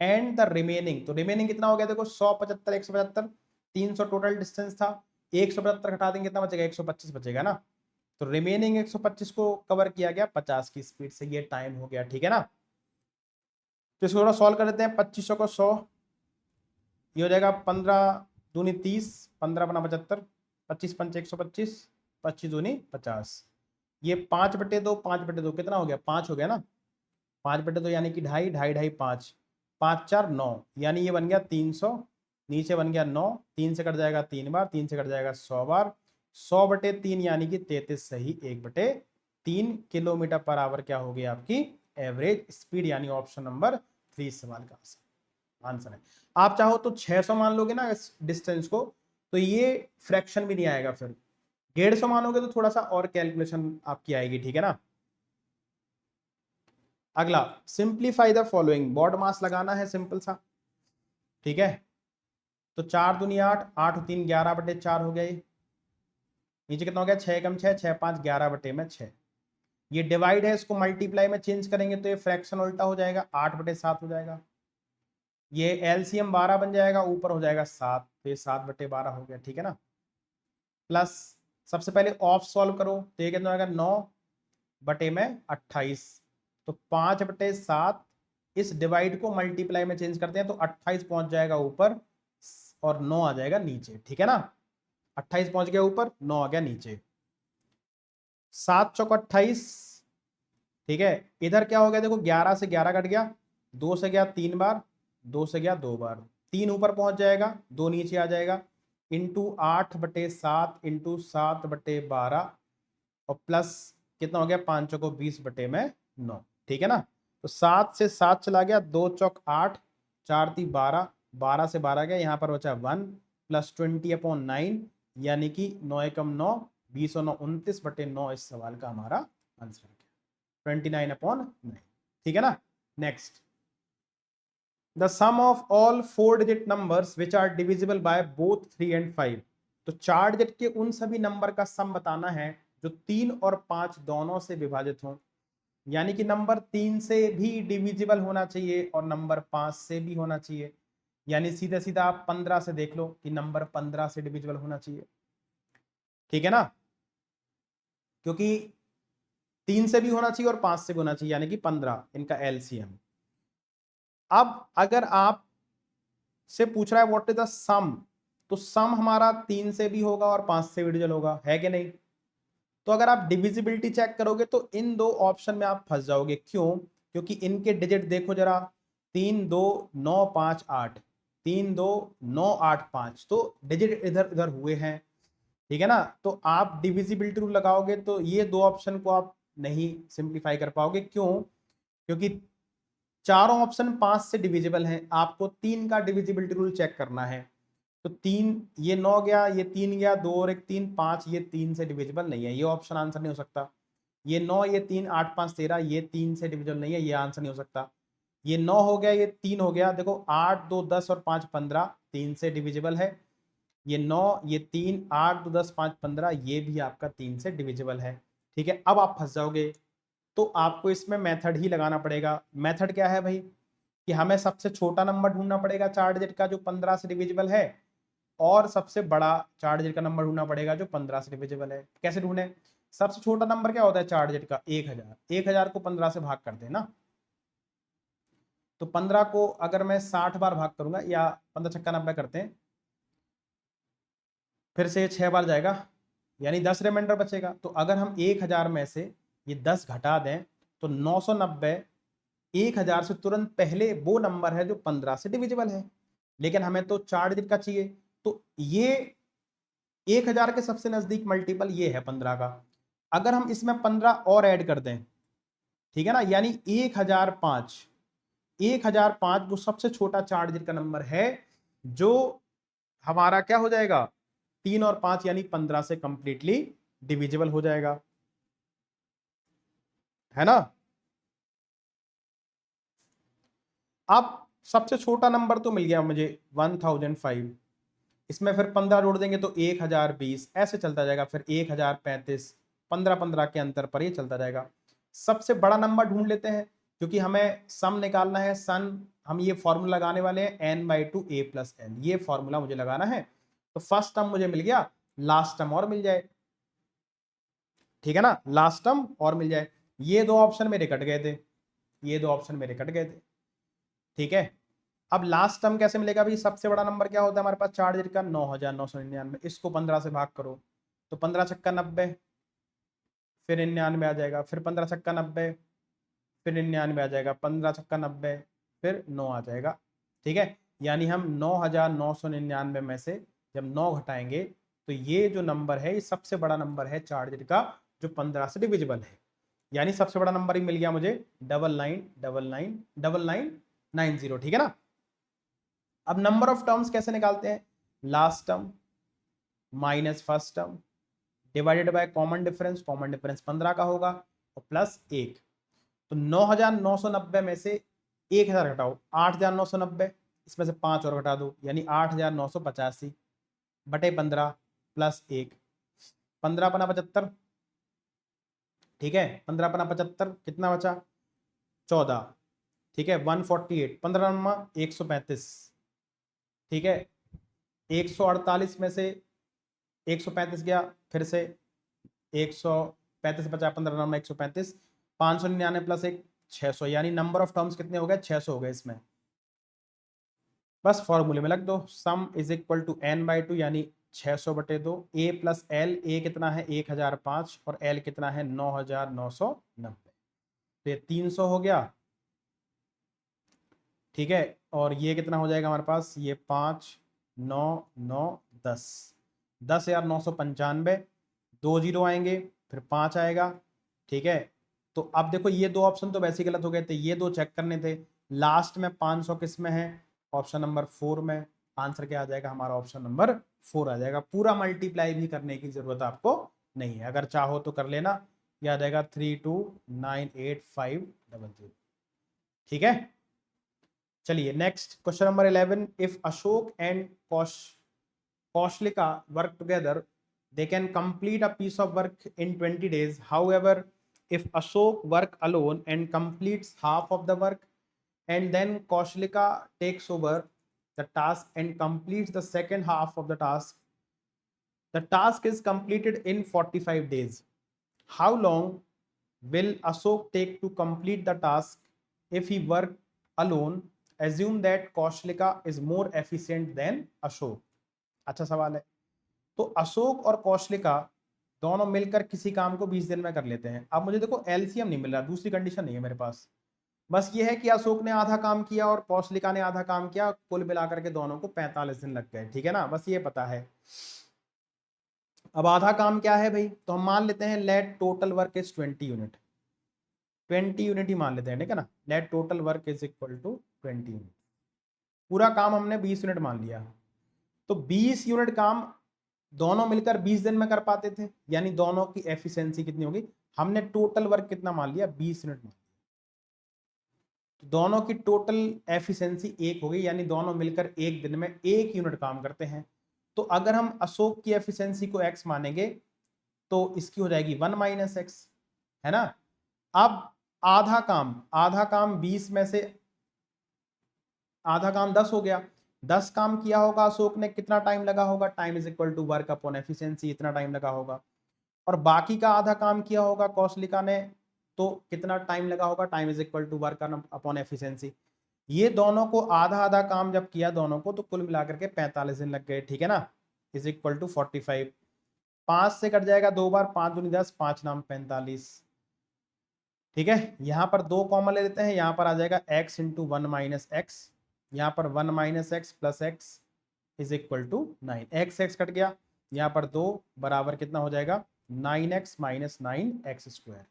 and the remaining, तो रिमेनिंग कितना हो गया, देखो 100 75 175, 300 टोटल डिस्टेंस था, 175 घटा देंगे कितना बचेगा, 125 बचेगा ना, तो रिमेनिंग 125 को कवर किया गया 50 की स्पीड से, ये टाइम हो गया, ठीक है ना। तो इसको थोड़ा सॉल्व कर देते हैं। 2500 को 100, ये हो जाएगा 15 दूनी 30, 15 बना 75, 25 पंच 125, 25 दूनी 50, ये 5/2, 5/2 कितना हो गया, 5 हो गया ना, 5/2 यानी कि ढाई, ढाई ढाई 5, 5 4 9, यानी ये बन गया 300, नीचे बन गया 9, 3 से कट जाएगा 3 बार, 3 से कट जाएगा 100 बार, 100/3 यानी कि 33 सही 1/3 किलोमीटर पर आवर क्या होगी आपकी एवरेज स्पीड, यानी ऑप्शन नंबर 3 सवाल का आंसर है। आप चाहो तो 600 मान लोगे ना इस डिस्टेंस को, तो ये फ्रैक्शन भी नहीं आएगा, फिर 150 मानोगे तो थोड़ा सा और कैलकुलेशन आपकी आएगी, ठीक है ना। अगला, सिंप्लीफाई द फॉलोइंग, बॉड मास लगाना है सिंपल सा, ठीक है। तो 4 दूनी 8, 8 3 11/4 हो गया, ये नीचे कितना हो गया, 6 कम 6, 6 5 11/6। ये डिवाइड है, इसको मल्टीप्लाई में चेंज करेंगे तो ये फ्रैक्शन उल्टा हो जाएगा, 8/7 हो जाएगा। ये एलसीएम 12 बन जाएगा, ऊपर हो जाएगा 7, तो ये 7/12 हो गया, ठीक है ना। प्लस सबसे पहले ऑफ सॉल्व करो तो ये कितना हो जाएगा 9/28, तो 5/7, इस डिवाइड को मल्टीप्लाई में चेंज करते हैं तो 28 पहुंच जाएगा ऊपर और 9 आ जाएगा नीचे, ठीक है ना। 28 पहुंच गया ऊपर, 9 आ गया नीचे, 7 चौक 28, ठीक है। इधर क्या हो गया देखो, 11 से 11 कट गया, 2 से गया 3 बार, 2 से गया 2 बार, 3 ऊपर पहुंच जाएगा, 2 नीचे आ जाएगा, इंटू 8/7 इंटू 7/12 और प्लस कितना हो गया, 5 चौको 20/9, ठीक है ना। तो 7 से 7 चला गया, 2 चौक 8, 4 3 12, 12 से 12 गया, यहाँ पर बचा 1 प्लस 20/9, यानी कि 9 एकम 9, 20 और 9 29/9 इस सवाल का हमारा आंसर है 29/9, ठीक है ना। Next, the sum of all 4 digit numbers which are divisible by both 3 and 5, तो 4 डिजिट के उन सभी नंबर का सम बताना है जो 3 और 5 दोनों से विभाजित हों, यानी कि नंबर 3 से भी डिविजिबल होना चाहिए और नंबर 5 से भी होना चाहिए, यानी सीधा सीधा आप 15 से देख लो कि नंबर 15 से डिविजिबल होना चाहिए, ठीक है ना, क्योंकि 3 से भी होना चाहिए और 5 से भी होना चाहिए, यानी कि 15 इनका एलसीएम। अब अगर आप से पूछ रहा है व्हाट इज द सम, तो सम हमारा 3 से भी होगा और 5 से भी डिविजिबल होगा, है कि नहीं। तो अगर आप डिविजिबिलिटी चेक करोगे तो इन दो ऑप्शन में आप फंस जाओगे, क्यों, क्योंकि इनके डिजिट देखो जरा, 3 2 9 5 8, 3 2 9 8 5, तो डिजिट इधर इधर हुए हैं, ठीक है ना। तो आप डिविजिबिलिटी रूल लगाओगे तो ये दो ऑप्शन को आप नहीं सिंप्लीफाई कर पाओगे, क्यों, क्योंकि चारों ऑप्शन 5 से डिविजिबल हैं, आपको 3 का डिविजिबिलिटी रूल चेक करना है। तो 3, ये 9 गया, ये 3 गया, 2 और 1 3, 5, ये 3 से डिविजिबल नहीं है, ये ऑप्शन आंसर नहीं हो सकता। ये 9, ये 3, 8 5 13, ये 3 से डिविजिबल नहीं है, ये आंसर नहीं हो सकता। ये 9 हो गया, ये 3 हो गया, देखो 8 2 10 और 5 15, 3 से डिविजिबल है। ये 9, ये 3, 8 2 10 5 15, ये भी आपका 3 से डिविजिबल है, ठीक है। अब आप फंस जाओगे, तो आपको इसमें मेथड ही लगाना पड़ेगा। मेथड क्या है भाई, कि हमें सबसे छोटा नंबर ढूंढना पड़ेगा 4 डिजिट का जो 15 से डिविजिबल है, और सबसे बड़ा 4 डिजिट का नंबर ढूंढना पड़ेगा जो 15 से डिविजिबल है। कैसे ढूंढे, सबसे छोटा नंबर क्या होता है 4 डिजिट का, 1000, 1000 को 15 से भाग कर देना, तो 15 को अगर मैं 60 बार भाग करूंगा, या 15 छक्का 90 करते हैं, फिर से 6 बार जाएगा, यानी 10 रिमाइंडर बचेगा। तो अगर हम 1000 में से ये 10 घटा दें तो 990 1000 से तुरंत पहले वो नंबर है जो 15 से डिविजिबल है, लेकिन हमें तो 4 डिजिट का चाहिए। तो ये 1000 के सबसे नजदीक मल्टीपल ये है 15 का, अगर हम इसमें 15 और ऐड कर दें, ठीक है ना, यानी 1005, 1005 वो सबसे छोटा 4 डिजिट का नंबर है जो हमारा क्या हो जाएगा, 3 और 5 यानी 15 से कंप्लीटली डिविजिबल हो जाएगा, है ना। अब सबसे छोटा नंबर तो मिल गया मुझे 1005, इसमें फिर 15 जोड़ देंगे तो 1020, ऐसे चलता जाएगा, फिर 1035, 15 15 के अंतर पर ये चलता जाएगा। सबसे बड़ा नंबर ढूंढ लेते हैं, क्योंकि हमें सम निकालना है, सन हम ये फॉर्मूला लगाने वाले हैं n/2 a + n, ये फॉर्मूला मुझे लगाना है। तो फर्स्ट टर्म मुझे मिल गया, लास्ट टर्म और मिल जाए, ठीक है ना, लास्ट टर्म और मिल जाए। ये दो ऑप्शन मेरे कट गए थे, ये दो ऑप्शन मेरे कट गए थे, ठीक है। अब लास्ट टर्म कैसे मिलेगा भाई, सबसे बड़ा नंबर क्या होता है हमारे पास 4 डिजिट का, 9999। इसको 15 से भाग करो तो 15 छक्का 90, फिर 99 आ जाएगा, फिर 15 छक्का 90, फिर 99 आ जाएगा, 15 छक्का 90, फिर 9 आ जाएगा, ठीक है। यानी हम 9999 में से जब 9 घटाएंगे तो ये जो नंबर है ये सबसे बड़ा नंबर है 4 डिजिट का, जो 15 से डिविजिबल है। यानी सबसे बड़ा नंबर ही मिल गया मुझे 99999990, ठीक है ना। अब नंबर ऑफ टर्म्स कैसे निकालते हैं, last term minus first term divided by common difference, common difference 15 का होगा और प्लस 1। तो 9990 में से 1000 घटाओ, 8990, इसमें से 5 और घटा दो यानी 8985 बटे 15 प्लस 1, 15 पना 75, ठीक है, 15 पना 75, कितना बचा 14, ठीक है, 148, 15 नमा 135, ठीक है, 148 में से 135 गया, फिर से 135 बचा, 15 नमा 135, 599 प्लस 1 600, यानी नंबर ऑफ टर्म्स कितने हो गए 600 हो गए इसमें। बस फॉर्मूले में लग दो, सम इज इक्वल टू n/2 यानी 600 बटे 2, a प्लस एल, ए कितना है 1005 और एल कितना है 9990, तो ये 300 हो गया, ठीक है। और ये कितना हो जाएगा हमारे पास, ये 5 9 9 10, 10,995, 2 जीरो आएंगे फिर 5 आएगा, ठीक है। तो अब देखो ये दो ऑप्शन तो वैसे ही गलत हो गए थे, ये दो चेक करने थे। लास्ट में 500 किस में है, ऑप्शन नंबर 4 में। आंसर क्या आ जाएगा हमारा, ऑप्शन नंबर 4 आ जाएगा। पूरा मल्टीप्लाई भी करने की जरूरत आपको नहीं है, अगर चाहो तो कर लेना, यह आ जाएगा 3298500, ठीक है। चलिए next question number 11, if Ashok and Kaushalika work together they can complete a piece of work in 20 days. However, if Ashok work alone and completes half of the work and then Kaushalika takes over the task and completes the second half of the task is completed in 45 days. How long will Ashok take to complete the task if he work alone? Assume that Kaushalika is more efficient than Ashok. अच्छा सवाल है। तो अशोक और कौशलिका दोनों मिलकर किसी काम को 20 दिन में कर लेते हैं। अब मुझे देखो एलसीएम नहीं मिल रहा, दूसरी कंडीशन नहीं है मेरे पास, बस ये है कि अशोक ने आधा काम किया और कौशलिका ने आधा काम किया, कुल मिलाकर के दोनों को 45 दिन लग गए, ठीक है ना, बस ये पता है। अब आधा काम क्या है भाई, तो हम मान लेते हैं let total work is 20 unit, 20 unit ही मान लेते हैं, ठीक है ना। Let total work is equal to 20 unit, पूरा काम हमने 20 यूनिट मान लिया। तो 20 यूनिट काम दोनों मिलकर 20 दिन में कर पाते थे, यानी दोनों की एफिशिएंसी कितनी होगी, हमने टोटल वर्क कितना मान लिया 20 यूनिट मान लिया, तो दोनों की टोटल एफिशिएंसी 1 हो गई, यानी दोनों मिलकर एक दिन में 1 यूनिट काम करते हैं। तो अगर हम अशोक की एफिशिएंसी को x मानेंगे तो इसकी हो जाएगी 1 माइनस एक्स, है ना। अब आधा काम 20 में से आधा काम 10 हो गया, 10 काम किया होगा अशोक ने, कितना टाइम लगा होगा, time is equal to work upon efficiency, इतना टाइम लगा होगा। और बाकी का आधा काम किया होगा कौशलिका ने, तो कितना टाइम लगा होगा, time is equal to work upon efficiency. ये दोनों को आधा आधा काम जब किया दोनों को, तो कुल मिलाकर के 45 दिन लग गए, ठीक है ना, इज इक्वल टू 45। 5 से कट जाएगा 2 बार, 5 दूनी 10, 5 नाम 45, ठीक है। यहाँ पर 2 कॉमन ले लेते हैं, यहाँ पर आ जाएगा x इंटू 1 माइनस एक्स, यहाँ पर 1 minus x plus x is equal to 9, x cut गया, यहाँ पर 2 बराबर कितना हो जाएगा 9x माइनस 9x स्क्वायर।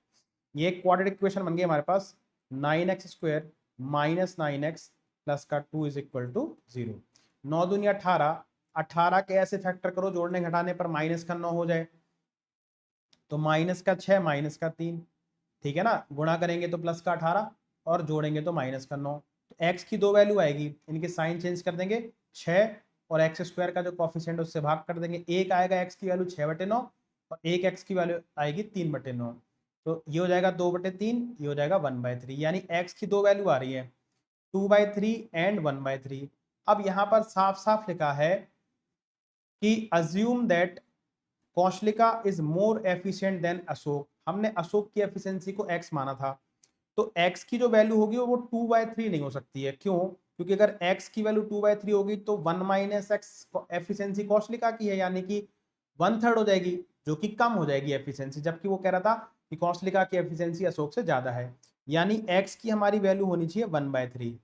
ये एक क्वाड्रेटिक इक्वेशन बन गई हमारे पास, 9x square minus 9x plus का 2 इज इक्वल टू 0। 9 दूनी 18, 18 के ऐसे फैक्टर करो जोड़ने घटाने पर माइनस का 9 हो जाए, तो माइनस का 6 माइनस का 3, ठीक है ना, गुणा करेंगे तो प्लस का 18 और जोड़ेंगे तो माइनस का 9। तो x की 2 वैल्यू आएगी, इनके साइन चेंज कर देंगे, 6 और एक्स स्क्वायर का जो कॉफिशिएंट उससे भाग कर देंगे, एक आएगा x की वैल्यू 6/9 और एक x की वैल्यू आएगी 3/9, तो ये हो जाएगा 2/3, ये हो जाएगा 1/3, यानी x की 2 वैल्यू आ रही है 2/3 एंड 1/3। अब यहाँ पर साफ साफ लिखा है कि assume that Kaushalika is more efficient than Ashok. हमने अशोक की एफिशिएंसी को x माना था, तो x की जो वैल्यू होगी वो 2/3 नहीं हो सकती है। क्यों? क्योंकि अगर x की वैल्यू 2/3 होगी तो 1 माइनस एक्स एफिशिएंसी कौशलिका की है, यानी कि 1/3 हो जाएगी, जो कि कम हो जाएगी एफिशिएंसी, जबकि वो कह रहा था कि कौशलिका की एफिशिएंसी अशोक से ज्यादा है, यानी x की हमारी वैल्यू होनी चाहिए 1/3।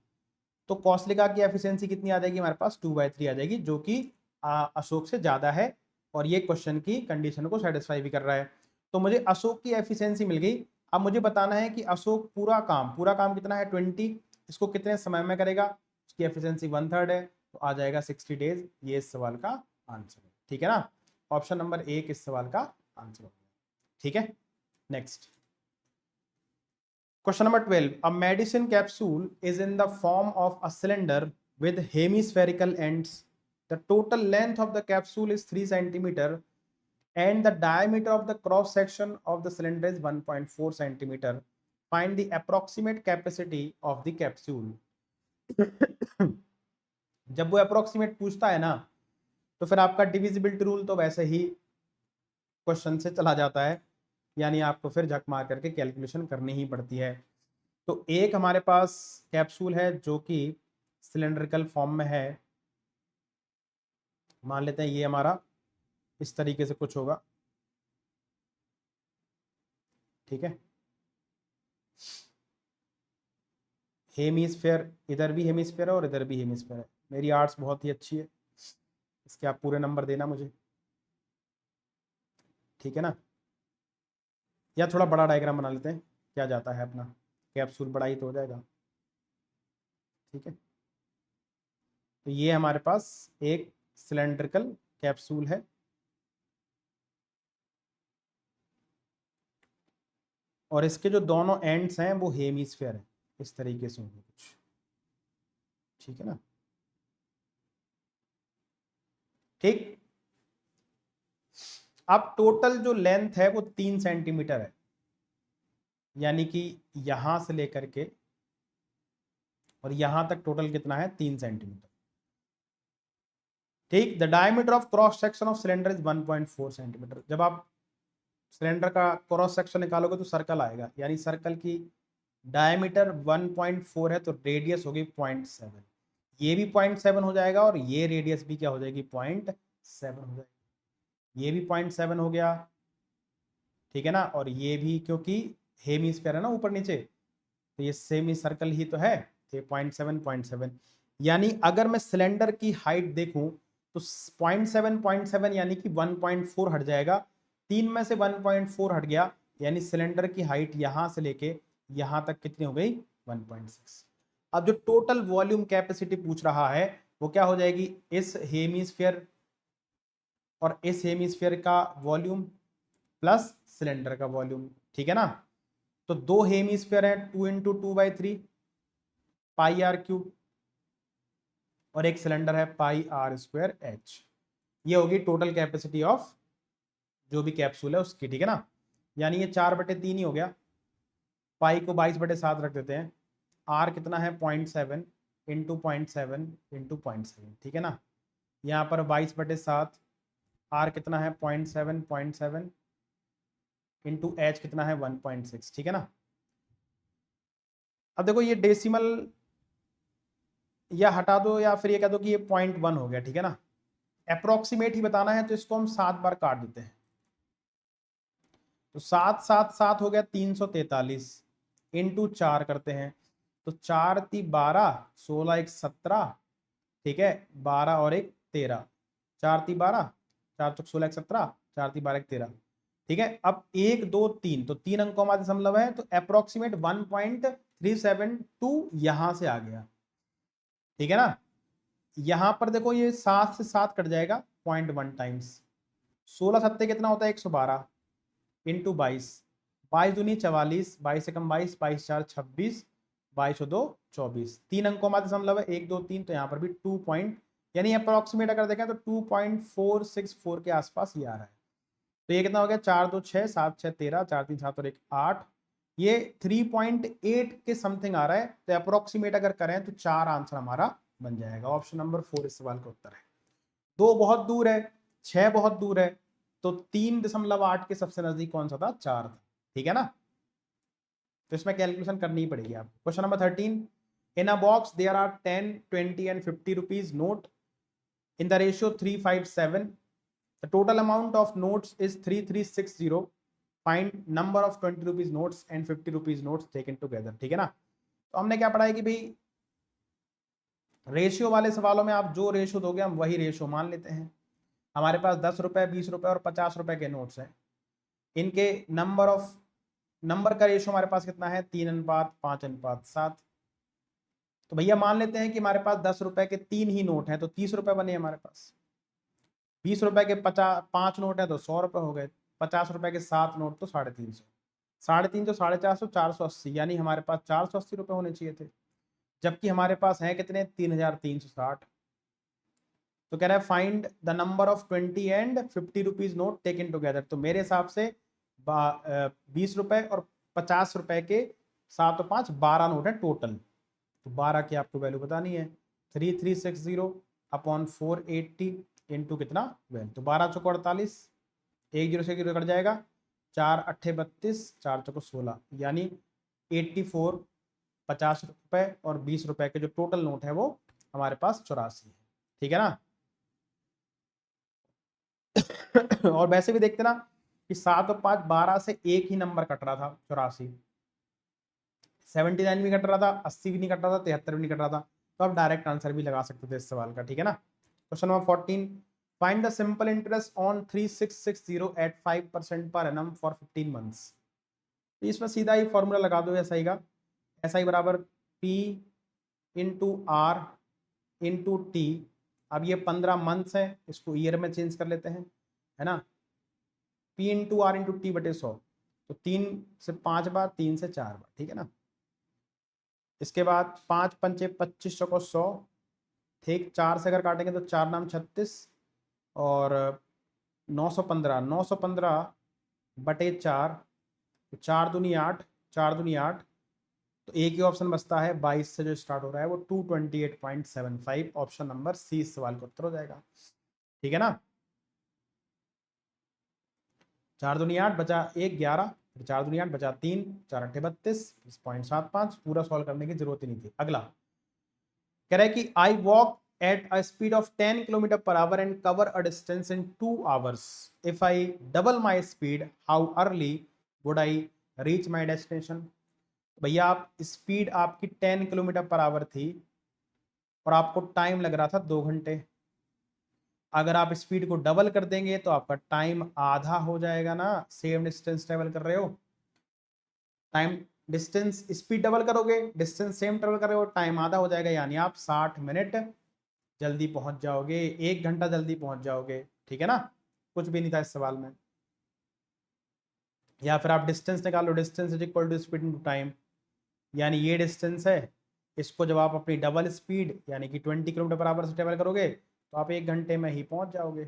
तो कौशलिका की एफिशिएंसी कितनी आ जाएगी हमारे पास? 2/3 आ जाएगी, जो कि अशोक से ज्यादा है, और ये क्वेश्चन की कंडीशन को सेटिस्फाई भी कर रहा है। तो मुझे अशोक की एफिशिएंसी मिल गई। अब मुझे बताना है कि अशोक पूरा काम कितना है? 20। इसको कितने समय में करेगा? उसकी एफिशिएंसी 1/3 है, तो आ जाएगा 60 डेज। ये इस सवाल का आंसर है। ठीक है ना? ऑप्शन नंबर 1 इस सवाल का आंसर है। ठीक है, next question number 12। A medicine capsule is in the form of a cylinder with hemispherical ends. The total length of the capsule is 3 centimeter and the diameter of the cross section of the cylinder is 1.4 centimeter. Find the approximate capacity of the capsule. जब वो अप्रोक्सीमेट पूछता है ना, तो फिर आपका डिविजिबिलिटी रूल तो वैसे ही क्वेश्चन से चला जाता है, यानी आपको फिर झक मार करके कैलकुलेशन करनी ही पड़ती है। तो एक हमारे पास कैप्सूल है जो कि सिलेंड्रिकल फॉर्म में है, मान लेते हैं ये हमारा इस तरीके से कुछ होगा। ठीक है, हेमीस्फेयर, इधर भी हेमीस्फेयर है और इधर भी हेमीस्फेयर है। मेरी आर्ट्स बहुत ही अच्छी है, इसके आप पूरे नंबर देना मुझे। ठीक है ना? या थोड़ा बड़ा डायग्राम बना लेते हैं, क्या जाता है अपना, कैप्सूल बड़ा ही तो हो जाएगा। ठीक है, तो ये हमारे पास एक सिलेंड्रिकल कैप्सूल है, और इसके जो दोनों एंड्स हैं वो हेमीस्फेयर है, इस तरीके से होंगे कुछ। ठीक है ना? ठीक, अब टोटल जो लेंथ है वो 3 सेंटीमीटर है, यानी कि यहां से लेकर के और यहां तक टोटल कितना है? 3 सेंटीमीटर। ठीक, the diameter of cross section of cylinder is 1.4 centimetre. जब आप सिलेंडर का क्रॉस सेक्शन निकालोगे तो सर्कल आएगा, यानी सर्कल की डायमीटर 1.4 है, तो रेडियस होगी 0.7। ये भी 0.7 हो जाएगा और ये रेडियस भी क्या हो जाएगी? 0.7 हो जाएगी। ये भी 0.7 हो गया। ठीक है ना? और ये भी, क्योंकि हेमीस्फेयर है ना ऊपर नीचे, तो ये सेमी सर्कल ही तो है, तो 0.7 यानी अगर मैं सिलेंडर की हाइट देखूं तो 0.7 यानी कि 1.4 हट जाएगा। 3 में से 1.4 हट गया, यानी सिलेंडर की हाइट यहां से लेके यहां तक कितनी हो गई? 1.6। अब जो टोटल वॉल्यूम कैपेसिटी पूछ रहा है वो क्या हो जाएगी? इस हेमीस्फेयर और इस हेमीस्फेयर का वॉल्यूम प्लस सिलेंडर का वॉल्यूम। ठीक है ना? तो दो हेमीस्फेयर है, 2 इंटू 2/3 पाई आर क्यूब, और एक सिलेंडर है पाई आर स्क्वायर एच। ये होगी टोटल कैपेसिटी ऑफ जो भी कैप्सूल है उसकी। ठीक है ना? यानी ये 4/3 ही हो गया। पाई को 22/7 रख देते हैं। आर कितना है? 0.7 इंटू 0.7 इंटू 0.7। ठीक है ना? यहाँ पर 22/7, आर कितना है? 0.7 इंटू एच कितना है? 1.6। ठीक है ना? अब देखो ये डेसिमल या हटा दो, या फिर ये कह दो कि ये 0.1 हो गया। ठीक है ना? अप्रोक्सीमेट ही बताना है, तो इसको हम 7 बार काट देते हैं। तो 7 7 7 हो गया 343, इंटू 4 करते हैं, तो 4 × 3 = 12, 16 × 1 = 17। ठीक है, 12 और 1 = 13, 4 × 3 = 12, 4 × 16 = 17, 4 × 3 = 12 = 13। ठीक है, अब 1 2 3, तो 3 अंकों में दशमलव है, तो अप्रोक्सीमेट 1.372 यहां से आ गया। ठीक है ना? यहां पर देखो ये 7 से 7 कट जाएगा 0.1 टाइम्स। 16 सत्ते कितना होता है? 112 इंटू 22, 22 दूनी 44, 22 से कम 22, 22 4 26, 22 और 2 24। 3 अंकों में दशमलव है, 1 2 3, तो यहाँ पर भी 2 पॉइंट, यानी अप्रोक्सीमेट अगर देखें तो 2.464 के आसपास ये आ रहा है। तो ये कितना हो गया? 4 2 6 7 6 13, 4 3 7 और 1 8, ये 3.8 के समथिंग आ रहा है। तो अप्रोक्सीमेट अगर करें तो 4 आंसर हमारा बन जाएगा। ऑप्शन नंबर 4 इस सवाल का उत्तर है। 2 बहुत दूर है, 6 बहुत दूर है, तो 3.8 के सबसे नजदीक कौन सा था? 4 था, ठीक है ना। तो इसमें कैलकुलेशन करनी पड़ेगी आपको। Question number 13, in a box there are 10, 20 and 50 rupees note in the ratio 357. The total amount of notes is 3360. Find number of 20 rupees notes and 50 rupees notes taken together. ठीक है ना। तो हमने क्या पढ़ा है कि भाई रेशियो वाले सवालों में आप जो रेशियो दोगे हम वही रेशियो मान लेते हैं। हमारे पास 10 रुपए, 20 रुपए और 50 रुपए के नोट्स हैं। इनके नंबर का रेशियो हमारे पास कितना है? 3:5:7। तो भैया मान लेते हैं कि हमारे पास 10 रुपए के 3 ही नोट हैं, तो 30 रुपए बने हमारे पास। 20 रुपए के 5 नोट है तो 100 रुपए हो गए। 50 रुपए के 7 नोट तो 350, 350, 450, 480, यानी हमारे पास 480 रुपए होने चाहिए थे, जबकि हमारे पास है कितने? 3360। तो कह रहा है find the number of 20 and 50 rupees not taken together. तो मेरे हिसाब से 20 रुपए और 50 रुपए के 7 और 5 12 नोट है टोटल। तो 12 की आपको वैल्यू बतानी है। 3360 अपॉन 480 इंटू कितना? 12। तो 12 चौको 48, 1 जीरो से 0 कट जाएगा, 4 अट्ठे 32, 4 चौको 16, यानी 84। 50 रुपए और 20 रुपए के जो टोटल नोट है वो हमारे पास 84 है, ठीक है ना। और वैसे भी देखते ना कि 7 और 5 12 से एक ही नंबर कट रहा था, 84। 79 भी कट रहा था, 80 भी नहीं कट रहा था, 73 भी नहीं कट रहा था। तो आप डायरेक्ट आंसर भी लगा सकते थे इस सवाल का, ठीक है ना। Question number 14, find the simple interest on 3660 at 5% per annum for 15 months. तो इसमें सीधा ही फॉर्मूला लगा दो एस आई का। एस आई बराबर P into R into T. अब ये 15 मंथ्स है, इसको ईयर में चेंज कर लेते हैं, है ना। P into R into T बटे 100। तो 3 से 5 बार, 3 से 4 बार, ठीक है ना। इसके बाद 5 पंचे 25 चौको 100, ठीक। 4 से अगर काटेंगे तो 4 नाम 36 और 915, 915 बटे 4, 4 दूनी 8, 4 दूनी 8। तो एक ही ऑप्शन बचता है 22 से जो स्टार्ट हो रहा है वो 228.75। ऑप्शन नंबर सी इस सवाल का उत्तर हो जाएगा, ठीक है ना। 4 दूनी 8 बचा 1 11, फिर 4 दूनी 8 बचा 3, 4 अट्ठे 32, 0.75। पूरा सॉल्व करने की जरूरत ही नहीं थी। अगला कह रहा है कि I walk at a speed of 10 km per hour and cover a distance in 2 hours. If I double my speed, how early would I reach my destination? भैया आप स्पीड आपकी 10 किलोमीटर पर आवर थी और आपको टाइम लग रहा था 2 घंटे। अगर आप स्पीड को डबल कर देंगे तो आपका टाइम आधा हो जाएगा ना। सेम डिस्टेंस ट्रेवल कर रहे हो, टाइम डिस्टेंस स्पीड डबल करोगे, डिस्टेंस सेम ट्रेवल कर रहे हो, टाइम आधा हो जाएगा, यानी आप 60 मिनट जल्दी पहुंच जाओगे, 1 घंटा जल्दी पहुंच जाओगे, ठीक है ना। कुछ भी नहीं था इस सवाल में। या फिर आप डिस्टेंस निकालो, distance is equal to speed into time, यानी ये डिस्टेंस है, इसको जब आप अपनी डबल स्पीड यानी कि 20 किलोमीटर पर आवर से ट्रेवल करोगे तो आप 1 घंटे में ही पहुंच जाओगे।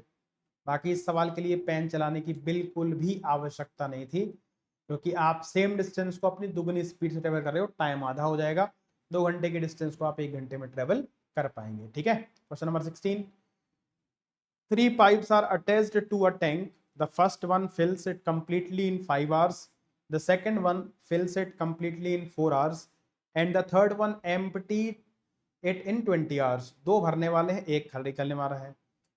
बाकी इस सवाल के लिए पेन चलाने की बिल्कुल भी आवश्यकता नहीं थी, क्योंकि आप सेम डिस्टेंस को अपनी दुगनी स्पीड से ट्रेवल कर रहे हो, टाइम आधा हो जाएगा। 2 घंटे की डिस्टेंस को आप 1 घंटे में ट्रेवल कर पाएंगे, ठीक है। Question number 16, 3 pipes are attached to a tank. The first one fills it completely in 5 hours. The second one fills it completely in 4 hours. And the third one empty it in 20 hours. दो भरने वाले हैं, एक खाली निकलने वाला है।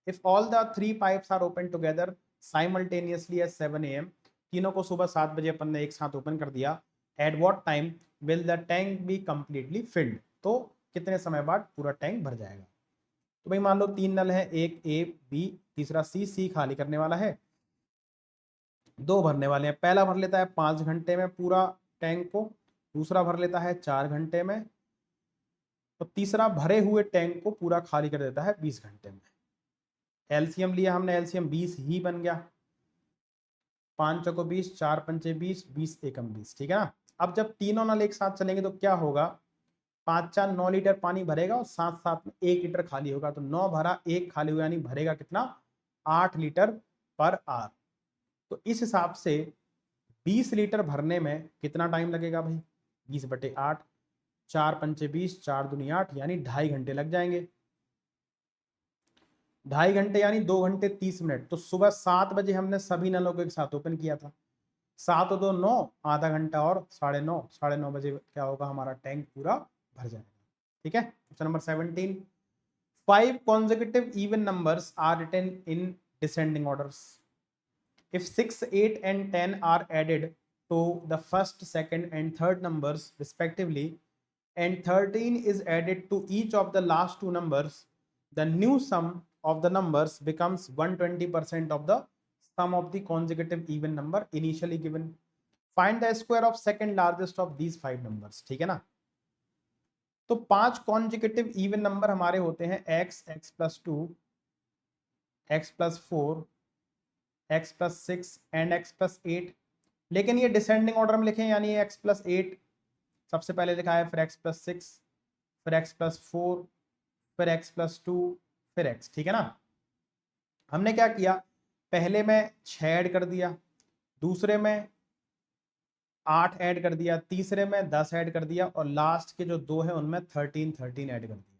If all the 3 pipes are opened together simultaneously at 7 AM, तीनों को सुबह 7 बजे अपन ने एक साथ ओपन कर दिया। At what time will the tank be completely filled? तो कितने समय बाद पूरा टैंक भर जाएगा? तो भाई मान लो 3 नल है, एक ए बी, तीसरा सी। सी खाली करने वाला है, 2 भरने वाले हैं। पहला भर लेता है 5 घंटे में पूरा टैंक को, दूसरा भर लेता है 4 घंटे में, तो तीसरा भरे हुए टैंक को पूरा खाली कर देता है 20 घंटे में। एलसीएम लिया हमने, एलसीएम 20 ही बन गया। 5 चौको 20, 4 पंचे 20, 20 एकम 20, ठीक है ना। अब जब तीनों नल एक साथ चलेंगे तो क्या होगा? 5 4 9 लीटर पानी भरेगा और साथ साथ में 1 लीटर खाली होगा, तो 9 भरा 1 खाली हुआ, यानी भरेगा कितना? 8 लीटर पर आवर। तो इस हिसाब से 20 लीटर भरने में कितना टाइम लगेगा भाई? 20 बटे 8, 4 पंचे 20, 4 दूनी 8, यानी 2.5 घंटे लग जाएंगे। 2.5 घंटे यानी 2 घंटे 30 मिनट। तो सुबह 7 बजे हमने सभी नलों को एक साथ ओपन किया था, 7 और 2 9, आधा घंटा और 9:30, 9:30 बजे क्या होगा, हमारा टैंक पूरा भर जाएगा। ठीक है। Question number 17, 5 consecutive even numbers are written in descending orders. If 6, 8 and 10 are added to the first, second and third numbers respectively, and 13 is added to each of the last two numbers, the new sum of the numbers becomes 120% of the sum of the consecutive even number initially given. Find the square of second largest of these 5 numbers. ठीक है ना। तो 5 कॉन्जिक्यूटिव इवन नंबर हमारे होते हैं x, x+2, x+4, x+6 and x+8। लेकिन ये डिसेंडिंग ऑर्डर में लिखे, यानी x+8 सबसे पहले लिखा है, फिर x+6, फिर x+4, फिर x+2, फिर x। ठीक है ना। हमने क्या किया, पहले में 6 ऐड कर दिया, दूसरे में 8 ऐड कर दिया, तीसरे में 10 ऐड कर दिया, और लास्ट के जो 2 है उनमें 13 ऐड कर दिया।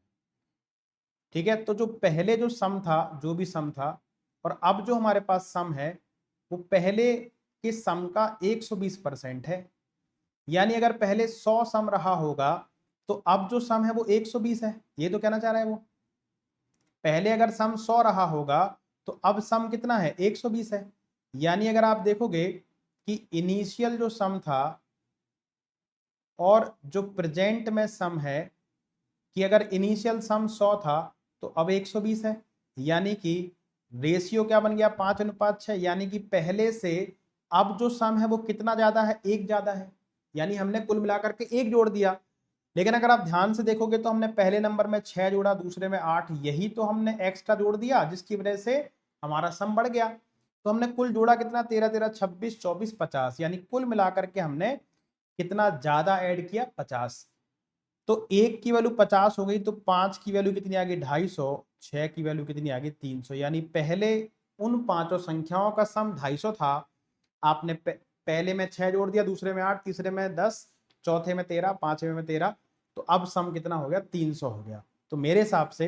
ठीक है। तो जो पहले जो सम था, जो भी सम था, और अब जो हमारे पास सम है, वो पहले के सम का 120% है। यानी अगर पहले 100 सम रहा होगा, तो अब जो सम है वो 120 है। ये तो कहना चाह रहा है वो, पहले अगर सम 100 रहा होगा तो अब सम कितना है, 120 है। यानी अगर आप देखोगे कि इनिशियल जो सम था और जो प्रेजेंट में सम है, कि अगर इनिशियल सम 100 था तो अब 120 है, यानी कि रेशियो क्या बन गया, 5:6। यानी कि पहले से अब जो सम है वो कितना ज्यादा है, 1 ज्यादा है। यानी हमने कुल मिलाकर के 1 जोड़ दिया। लेकिन अगर आप ध्यान से देखोगे तो हमने पहले नंबर में 6 जोड़ा, दूसरे में 8, यही तो हमने एक्स्ट्रा जोड़ दिया, जिसकी वजह से हमारा सम बढ़ गया। तो हमने कुल जोड़ा कितना, 13 13 26 24 50, यानी कुल मिलाकर के हमने कितना ज्यादा ऐड किया, 50। तो 1 की वैल्यू 50 हो गई, तो 5 की वैल्यू कितनी आ गई, 250, 6 की वैल्यू कितनी आ गई, 300। यानी पहले उन पांचों संख्याओं का सम 250 था, आपने पहले में 6 जोड़ दिया, दूसरे में 8, तीसरे में 10, चौथे में 13, पांचवें में 13, तो अब सम कितना हो गया, 300 हो गया। तो मेरे हिसाब से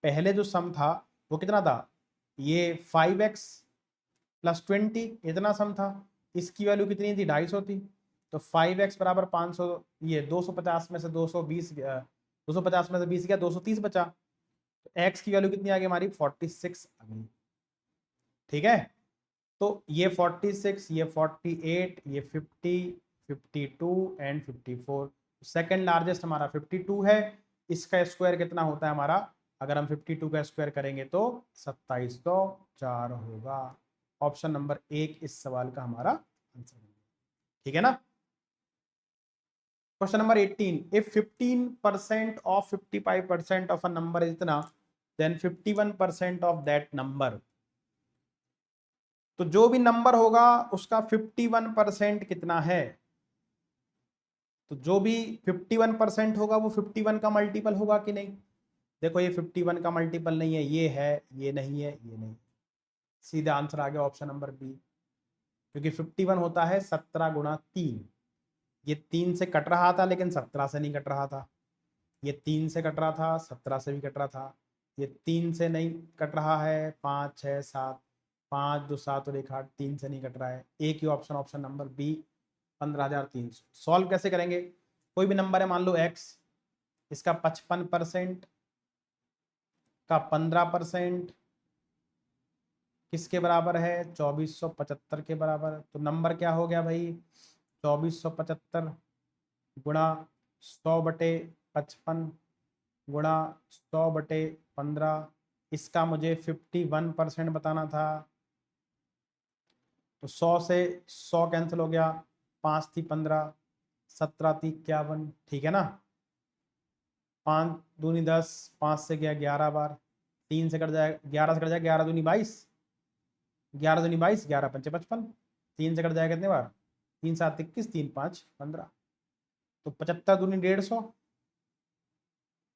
पहले जो सम था वो कितना था, ये 5x + 20 इतना सम था, इसकी वैल्यू कितनी थी, 250 थी। तो 5x बराबर 500, ये 250 में से 220 250 में से 20 गया, 230 बचा। तो x की वैल्यू कितनी आ गई हमारी, 46 आ गई। ठीक है। तो ये 46, ये 48, ये 50, 52 एंड 54। सेकेंड लार्जेस्ट हमारा 52 है। इसका स्क्वायर कितना होता है हमारा, अगर हम 52 का स्क्वायर करेंगे तो 2704 होगा। ऑप्शन नंबर 1 इस सवाल का हमारा आंसर है। ठीक है ना। Question number 18, if 15% of 55% of a number is इतना, देन 51% ऑफ दैट नंबर। तो जो भी नंबर होगा उसका 51% कितना है। तो जो भी 51% होगा वो 51 का मल्टीपल होगा कि नहीं। देखो ये 51 का मल्टीपल नहीं है, ये है, ये नहीं है, ये नहीं। सीधा आंसर आ गया ऑप्शन नंबर बी, क्योंकि 51 होता है 17 गुणा 3। ये 3 से कट रहा था लेकिन 17 से नहीं कट रहा था, ये 3 से कट रहा था, 17 से भी कट रहा था, ये 3 से नहीं कट रहा है, 5 6 7, 5 2 7 और 1 8, 3 से नहीं कट रहा है। एक ही option, option number B, 15,300। Solve कैसे करेंगे, कोई भी नंबर है, मान लो x, इसका 55% का 15% किसके बराबर है, 2475 के बराबर। तो नंबर क्या हो गया भाई, 2475 गुणा 100/55 गुणा 100/15। इसका मुझे 51% बताना था। तो 100 से 100 कैंसिल हो गया, 5 थी 15, 17 थी 51। ठीक है ना। 5 दूनी 10, 5 से गया 11 बार, 3 से कट जाएगा, 11 से कट जाएगा, 11 दूनी 22, 11 दूनी 22, 11 पंचे 55, 3 से कट जाएगा कितने बार, 3 7 21, 3 5 15। तो 75 दूनी 150,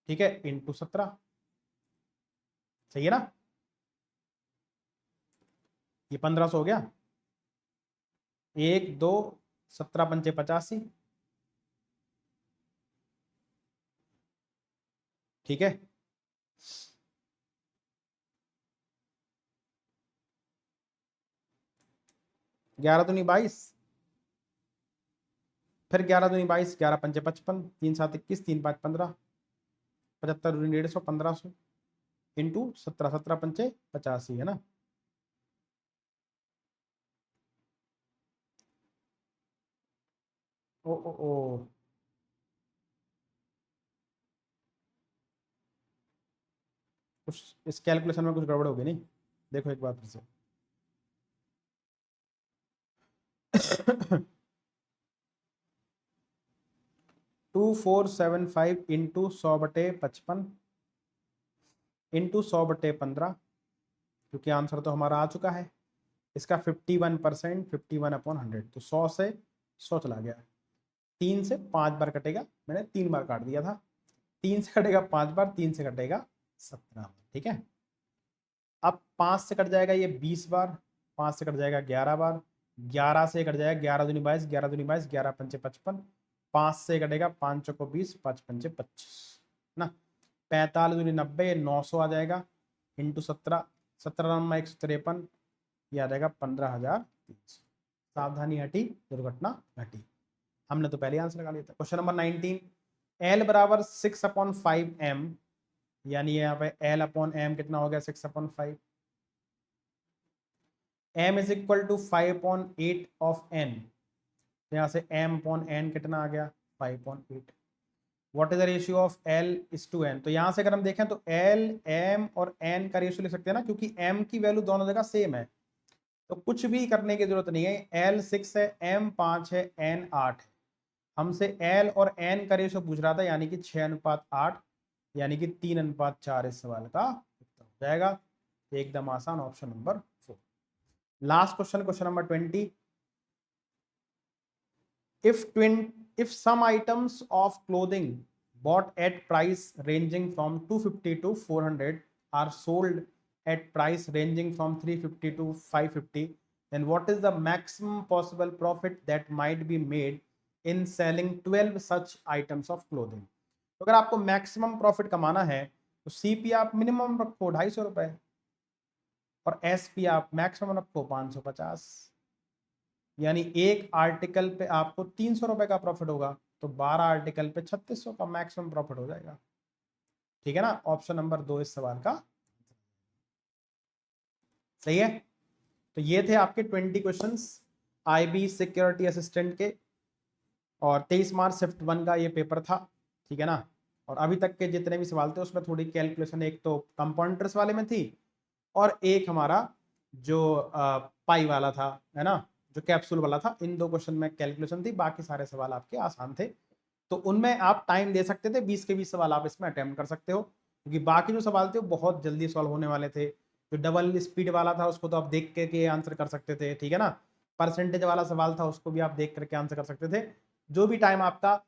ठीक है, इंटू 17। सही है ना। ये 1500 हो गया, 1 2 17 पंचे 85। ठीक है। 11 दूनी 22, फिर 11 दूनी 22, 11 पंचे 55, 3 7 21, 3 5 15, 75 दूनी 150, 1500 इंटू 17, 17 पंचे 85 है ना। ओ ओ ओ कुछ इस कैलकुलेशन में कुछ गड़बड़ होगी नहीं, देखो एक बार फिर से। 2475 इंटू 100/55 इंटू 100/15, क्योंकि आंसर तो हमारा आ चुका है। इसका 51%, 51/100, तो 100 से 100 चला गया। 3 से 5 बार कटेगा, मैंने 3 बार काट दिया था। 3 से कटेगा 5 बार, 3 से कटेगा 17 बार, ठीक है। अब 5 से कट जाएगा ये 20 बार, 5 से कट जाएगा 11 बार, 11 से कट जाएगा 11 दूनी 22, 11 दूनी 22, 11 पंचे 55, 5 से कटेगा 5 चौको 20, 5 पंचे 25 ना। 45 दूनी 90, 900 आ जाएगा इंटू 17, 17 नंबर 153, ये आ जाएगा 15,300। सावधानी हटी, दुर्घटना घटी। हमने तो पहले आंसर लगा लिया था। क्वेश्चन नंबर 19, L बराबर 6/5m, यानी यहाँ पे L/m कितना हो गया 6/5, m is equal to 5/8 of n, यहाँ से m/n कितना आ गया 5/8। What is the ratio of L is to n, तो यहाँ से अगर हम देखें तो L, m और n का रेशियो लिख सकते हैं ना, क्योंकि m की वैल्यू दोनों जगह सेम है, तो कुछ भी करने की जरूरत नहीं है। L 6 है, m 5 है, n 8 है। हमसे L और n का रेशियो पूछ रहा था, यानी कि 6:8, यानी कि 3:4 इस सवाल का उत्तर हो जाएगा। एकदम आसान, option number 4। Last question, question number 20, if some items of clothing bought at price ranging from 250 to 400 are sold at price ranging from 350 to 550, then what is the maximum possible profit that might be made in selling 12 such items of clothing? तो अगर आपको मैक्सिमम प्रॉफिट कमाना है तो सीपी आप मिनिमम रखो 250 रुपए, और एसपी आप मैक्सिमम रखो 550, यानी एक आर्टिकल पे आपको 300 रुपए का प्रॉफिट होगा, तो 12 आर्टिकल पे 3600 का मैक्सिमम प्रॉफिट हो जाएगा, ठीक है ना। ऑप्शन नंबर 2 इस सवाल का सही है। तो ये थे आपके 20 क्वेश्चंस आईबी सिक्योरिटी असिस्टेंट के, और 23 मार्च शिफ्ट 1 का ये पेपर था, ठीक है ना। और अभी तक के जितने भी सवाल थे उसमें थोड़ी कैलकुलेशन एक तो कंपाउंडर्स वाले में थी, और एक हमारा जो पाई वाला था, है ना, जो कैप्सूल वाला था, इन 2 क्वेश्चन में कैलकुलेशन थी। बाकी सारे सवाल आपके आसान थे, तो उनमें आप टाइम दे सकते थे, 20 के 20 सवाल आप इसमें अटेम्प्ट कर सकते हो, क्योंकि बाकी जो सवाल थे वो बहुत जल्दी सॉल्व होने वाले थे। जो डबल स्पीड वाला था उसको तो आप देख के आंसर कर सकते थे, ठीक है ना। परसेंटेज वाला सवाल था उसको भी आप देख करके आंसर कर सकते थे। जो भी टाइम आपका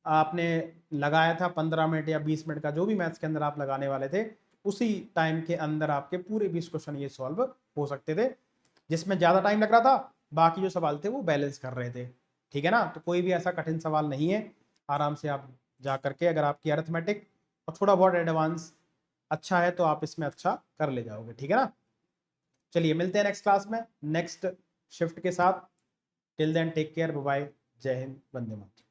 आपने लगाया था 15 मिनट या 20 मिनट का, जो भी मैथ्स के अंदर आप लगाने वाले थे, उसी टाइम के अंदर आपके पूरे 20 क्वेश्चन ये सॉल्व हो सकते थे। जिसमें ज़्यादा टाइम लग रहा था, बाकी जो सवाल थे वो बैलेंस कर रहे थे, ठीक है ना। तो कोई भी ऐसा कठिन सवाल नहीं है, आराम से आप जा करके, अगर आपकी अरिथमेटिक और थोड़ा बहुत एडवांस अच्छा है तो आप इसमें अच्छा कर ले जाओगे, ठीक है ना। चलिए मिलते हैं नेक्स्ट क्लास में नेक्स्ट शिफ्ट के साथ। Till then take care, bye bye, जय हिंद, वंदे मातरम।